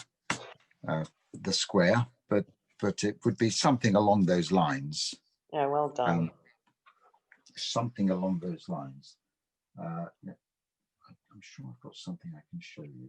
[SPEAKER 1] square, but it would be something along those lines.
[SPEAKER 2] yeah, well done.
[SPEAKER 1] Something along those lines. I'm sure I've got something I can show you.